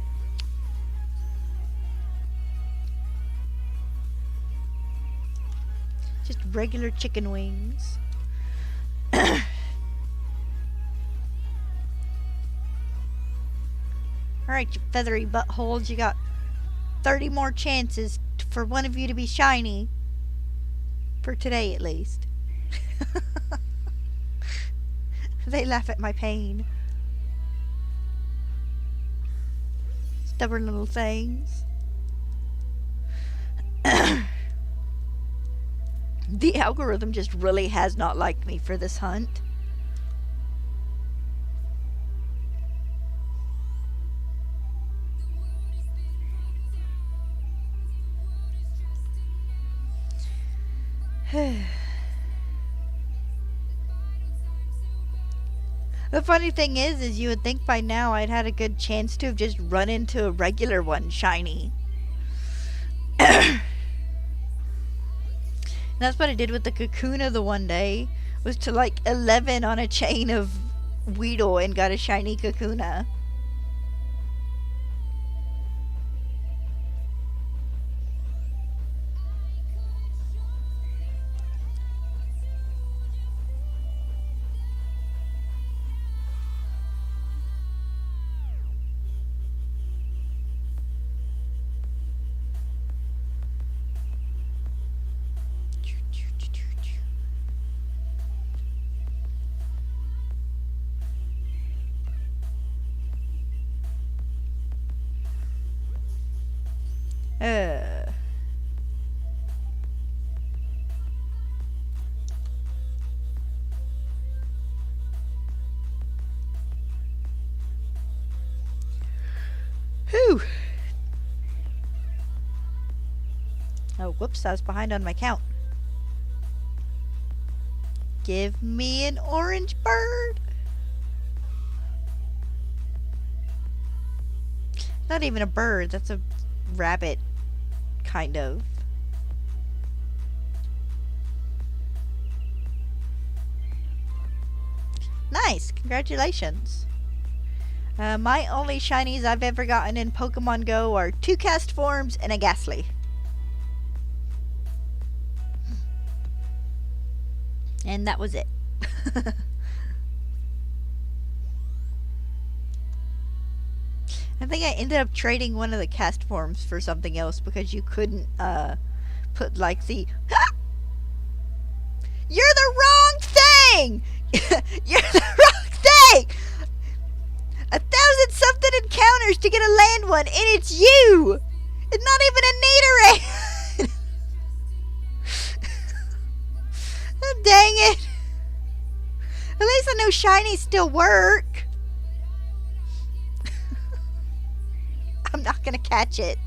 Just regular chicken wings. Alright, you feathery buttholes, you got 30 more chances for one of you to be shiny. For today, at least. They laugh at my pain. Stubborn little things. The algorithm just really has not liked me for this hunt. The funny thing is you would think by now I'd had a good chance to have just run into a regular one shiny. That's what I did with the Kakuna the one day. Was to like 11 on a chain of Weedle and got a shiny Kakuna. Whew. Oh, whoops, I was behind on my count. Give me an orange bird. Not even a bird, that's a rabbit, kind of. Nice, congratulations. My only shinies I've ever gotten in Pokemon Go are 2 cast forms and a Ghastly. And that was it. I think I ended up trading one of the cast forms for something else because you couldn't put like the You're the wrong thing! You're the wrong thing! 1,000 something encounters to get a find one, and it's you! It's not even a Nidoran! Oh, dang it. At least I know shinies still work. I'm not gonna catch it.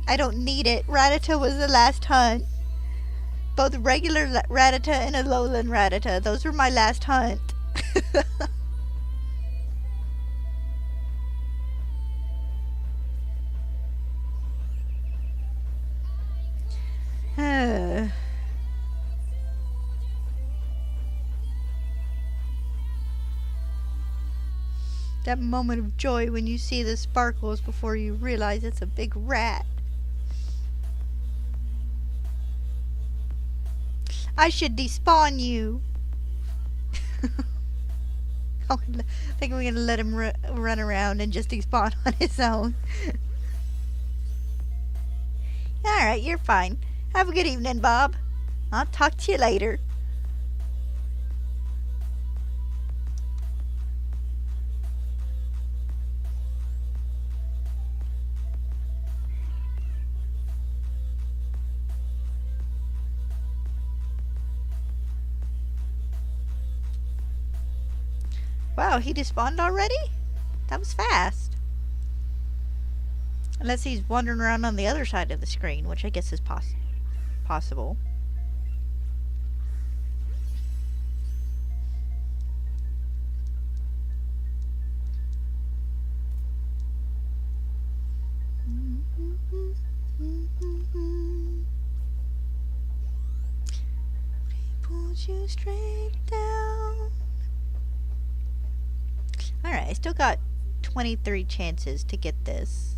I don't need it. Rattata was the last hunt. Both regular Rattata and a lowland Rattata. Those were my last hunt. That moment of joy when you see the sparkles before you realize it's a big rat. I should despawn you. I think we're gonna let him run around and just despawn on his own. Alright, you're fine. Have a good evening, Bob. I'll talk to you later. Wow, he despawned already? That was fast. Unless he's wandering around on the other side of the screen, which I guess is possible. He pulls you straight down. Alright, I still got 23 chances to get this.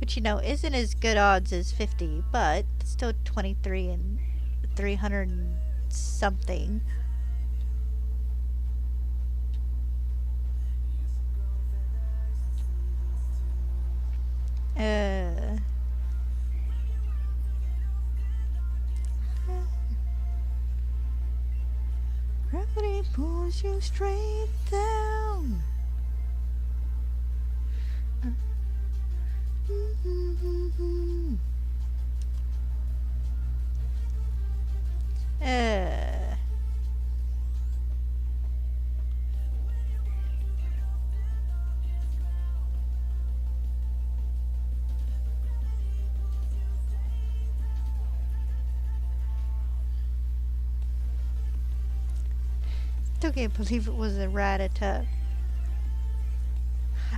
Which, you know, isn't as good odds as 50, but it's still 23 and 300 and something. Gravity pulls you straight down. Still can't believe it was a Rattata.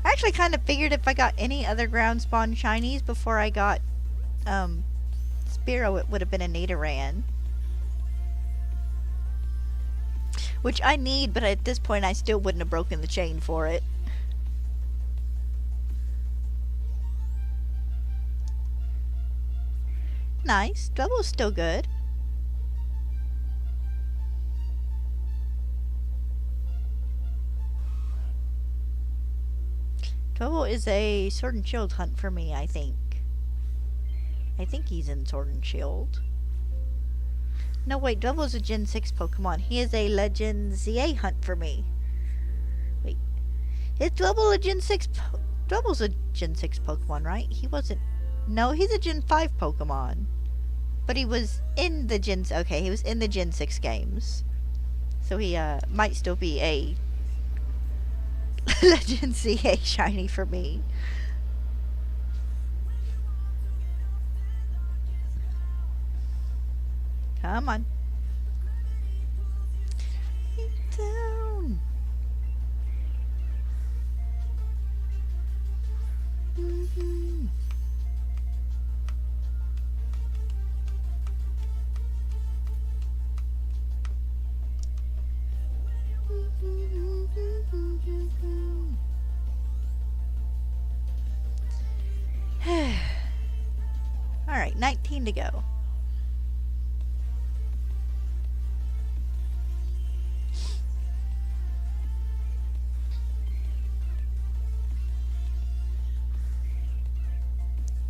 I actually kind of figured if I got any other ground spawn shinies before I got Spearow, it would have been a Nidoran. Which I need, but at this point I still wouldn't have broken the chain for it. Nice. Double's still good. Double is a Sword and Shield hunt for me, I think. I think he's in Sword and Shield. No, wait, Double's a Gen 6 Pokemon. He is a Legend ZA hunt for me. Wait. Is Double a Gen 6 Double's a Gen 6 Pokemon, right? He wasn't... No, he's a Gen 5 Pokemon. But he was in the Gen... Okay, he was in the Gen 6 games. So he, might still be a... Legend ZA shiny for me. Come on. Down. Mm-hmm. Alright, 19 to go.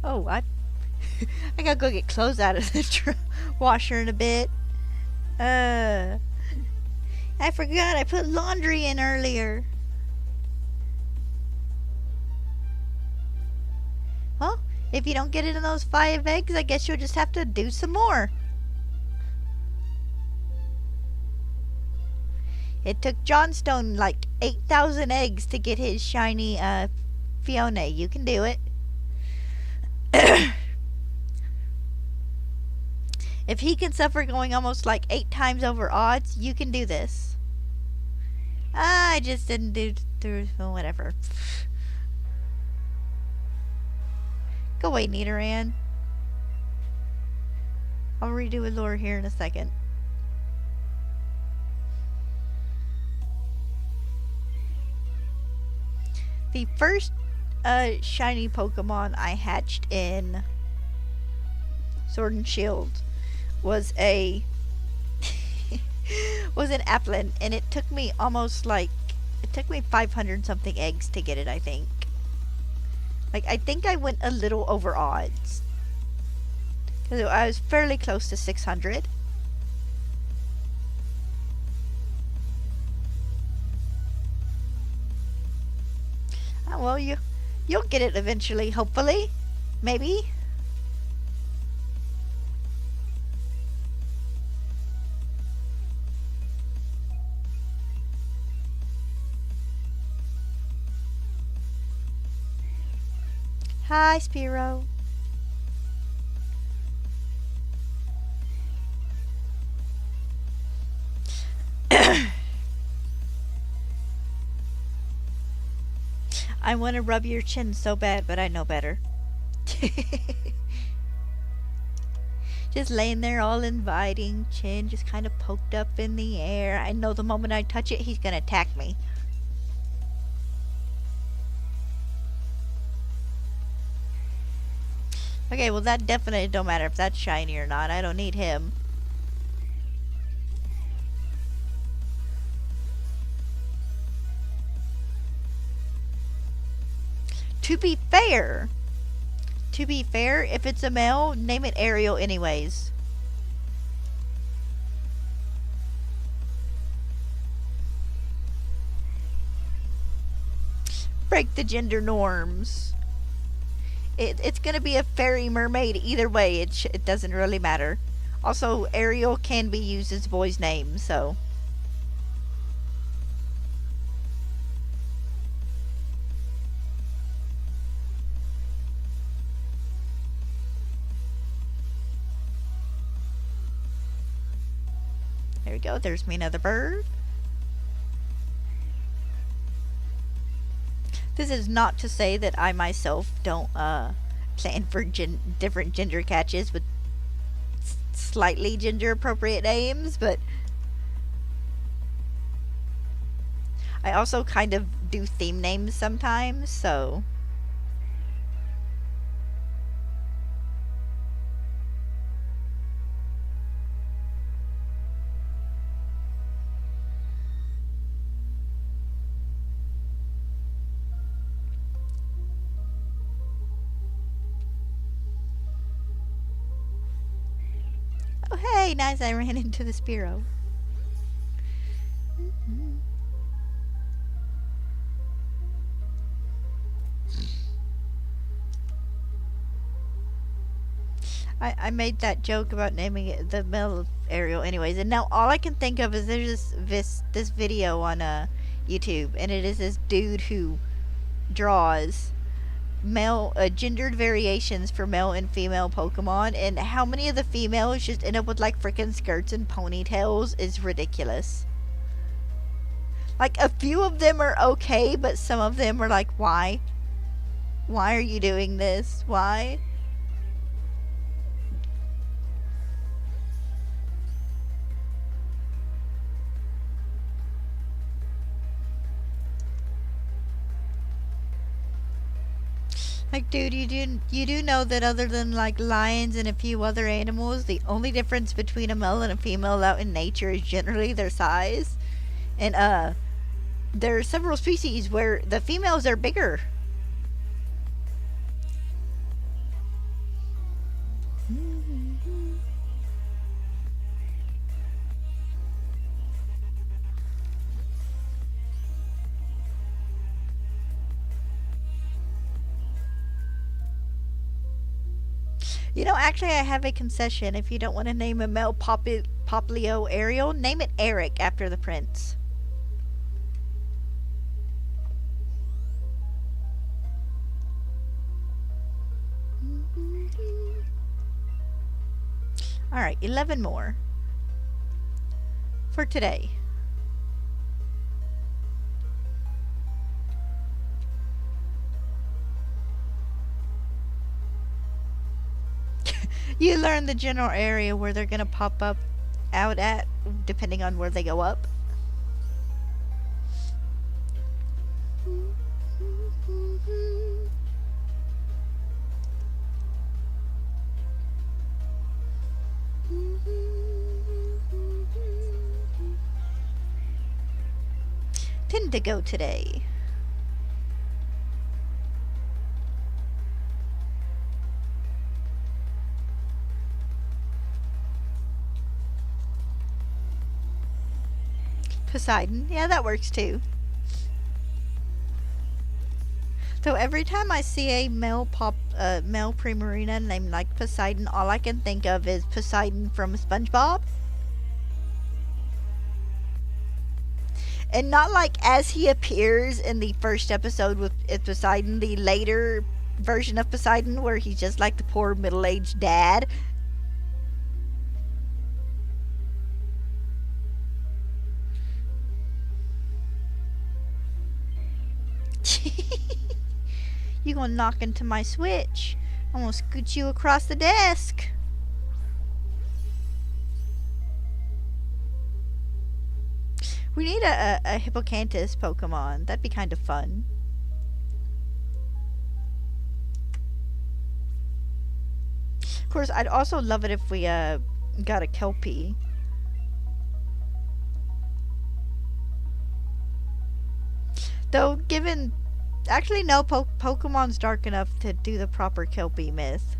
Oh, I gotta go get clothes out of the washer in a bit. I forgot I put laundry in earlier. If you don't get it in those 5 eggs, I guess you'll just have to do some more. It took Johnstone like 8,000 eggs to get his shiny Fiona. You can do it. If he can suffer going almost like 8 times over odds, you can do this. I just didn't do through whatever. Go away, Nidoran. I'll redo a lure here in a second. The first shiny Pokemon I hatched in Sword and Shield was an Applin, and it took me almost like, it took me 500 something eggs to get it, I think. Like, I think I went a little over odds, because I was fairly close to 600. Oh, well, you'll get it eventually, hopefully. Maybe. Hi, Spearow. I want to rub your chin so bad, but I know better. Just laying there all inviting, chin just kind of poked up in the air. I know the moment I touch it, he's going to attack me. Okay, well that definitely don't matter if that's shiny or not. I don't need him. To be fair, if it's a male, name it Ariel anyways. Break the gender norms. It's gonna be a fairy mermaid either way. It doesn't really matter. Also, Ariel can be used as a boy's name, so. There we go. There's me another bird. This is not to say that I myself don't plan for different gender catches with slightly gender appropriate names, but I also kind of do theme names sometimes, so. Oh, hey, nice, I ran into the Spearow. I made that joke about naming it the male Ariel anyways, and now all I can think of is there's this video on YouTube, and it is this dude who draws male gendered variations for male and female Pokemon, and how many of the females just end up with like freaking skirts and ponytails is ridiculous. Like, a few of them are okay, but some of them are like, why are you doing this? Why? Like, dude, you do know that other than like lions and a few other animals, the only difference between a male and a female out in nature is generally their size. And there are several species where the females are bigger. You know, actually, I have a concession. If you don't want to name a male Poplio Ariel, name it Eric after the prince. Alright, 11 more. For today. You learn the general area where they're gonna pop up out at, depending on where they go up. Tend to go today. Poseidon. Yeah, that works too. So every time I see a male Primarina named like Poseidon, all I can think of is Poseidon from SpongeBob. And not like as he appears in the first episode with Poseidon, the later version of Poseidon where he's just like the poor middle-aged dad. You gonna knock into my switch? I'm gonna scoot you across the desk. We need a Hippocampus Pokemon. That'd be kind of fun. Of course, I'd also love it if we got a Kelpie. Though, given... Actually, no, Pokemon's dark enough to do the proper Kelpie myth.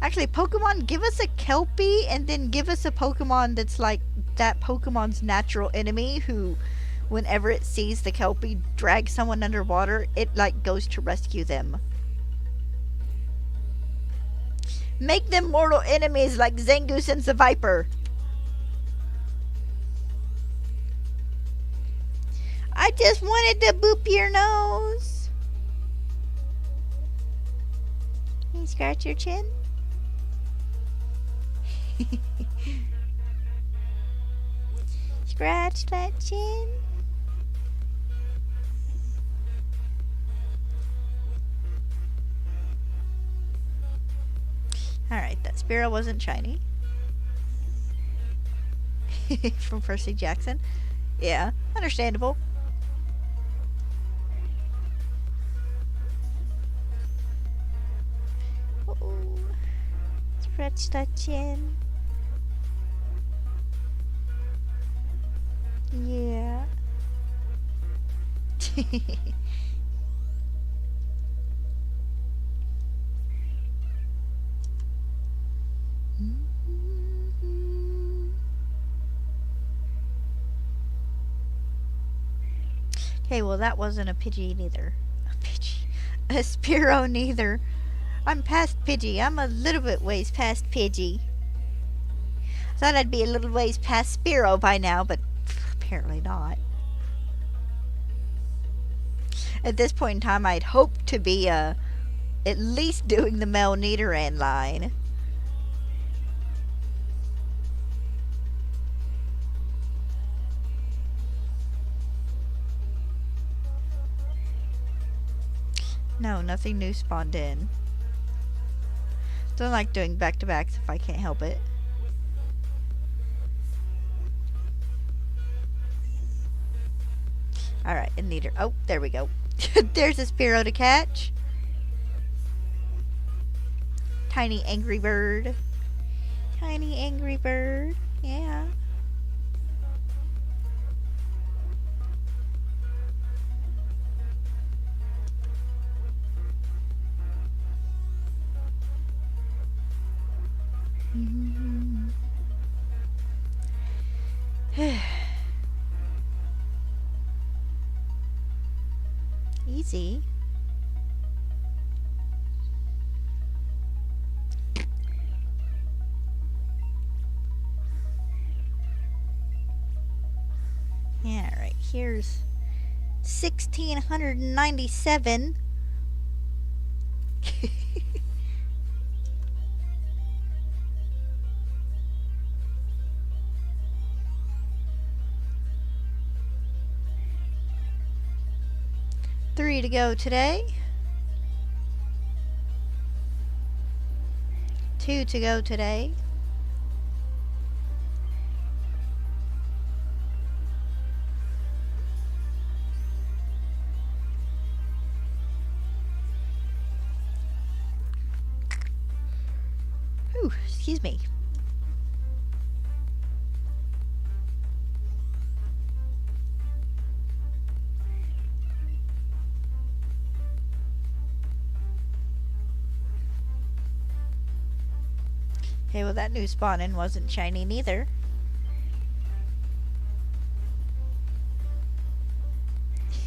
Actually, Pokemon, give us a Kelpie and then give us a Pokemon that's like that Pokemon's natural enemy who, whenever it sees the Kelpie drag someone underwater, it like goes to rescue them. Make them mortal enemies like Zangoose and the Viper. I just wanted to boop your nose. Can you scratch your chin? Scratch that chin. Alright, that Spearow wasn't shiny. From Percy Jackson. Yeah, understandable. Uh-oh. Scratch that chin. Yeah. Okay, well that wasn't a Pidgey neither. A Pidgey. A Spearow neither. I'm past Pidgey. I'm a little bit ways past Pidgey. Thought I'd be a little ways past Spearow by now, but apparently not. At this point in time, I'd hope to be at least doing the Mel Nidoran line. No, nothing new spawned in. Don't like doing back-to-backs if I can't help it. Alright, and Nidoran. Oh, there we go. There's a Spearow to catch. Tiny angry bird. Tiny angry bird. Yeah. Easy. Here's 1697. 3 to go today. 2 to go today. Ooh, excuse me. Okay, well that new spawning wasn't shiny neither.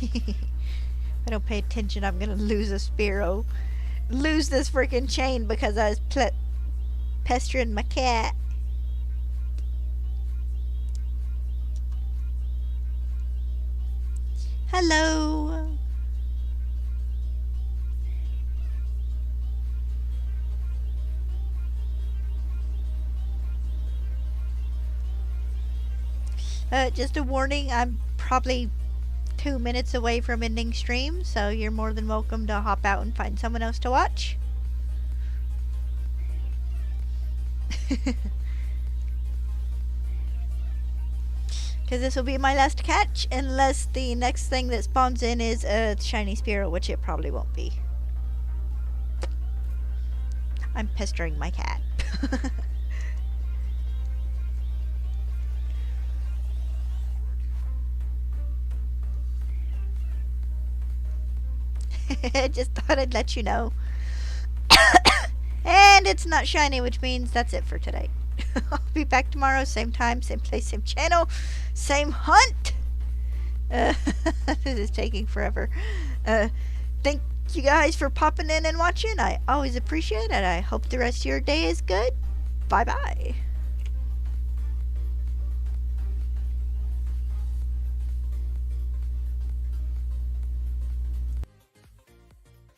If I don't pay attention, I'm gonna lose a Spearow. Lose this freaking chain because I was pestering my cat. Hello. Just a warning, I'm probably 2 minutes away from ending stream, so you're more than welcome to hop out and find someone else to watch. Because this will be my last catch, unless the next thing that spawns in is a shiny Spearow, which it probably won't be. I'm pestering my cat. Just thought I'd let you know. And it's not shiny, which means that's it for today. I'll be back tomorrow, same time, same place, same channel, same hunt. This is taking forever. Thank you guys for popping in and watching. I always appreciate it. I hope the rest of your day is good. Bye-bye.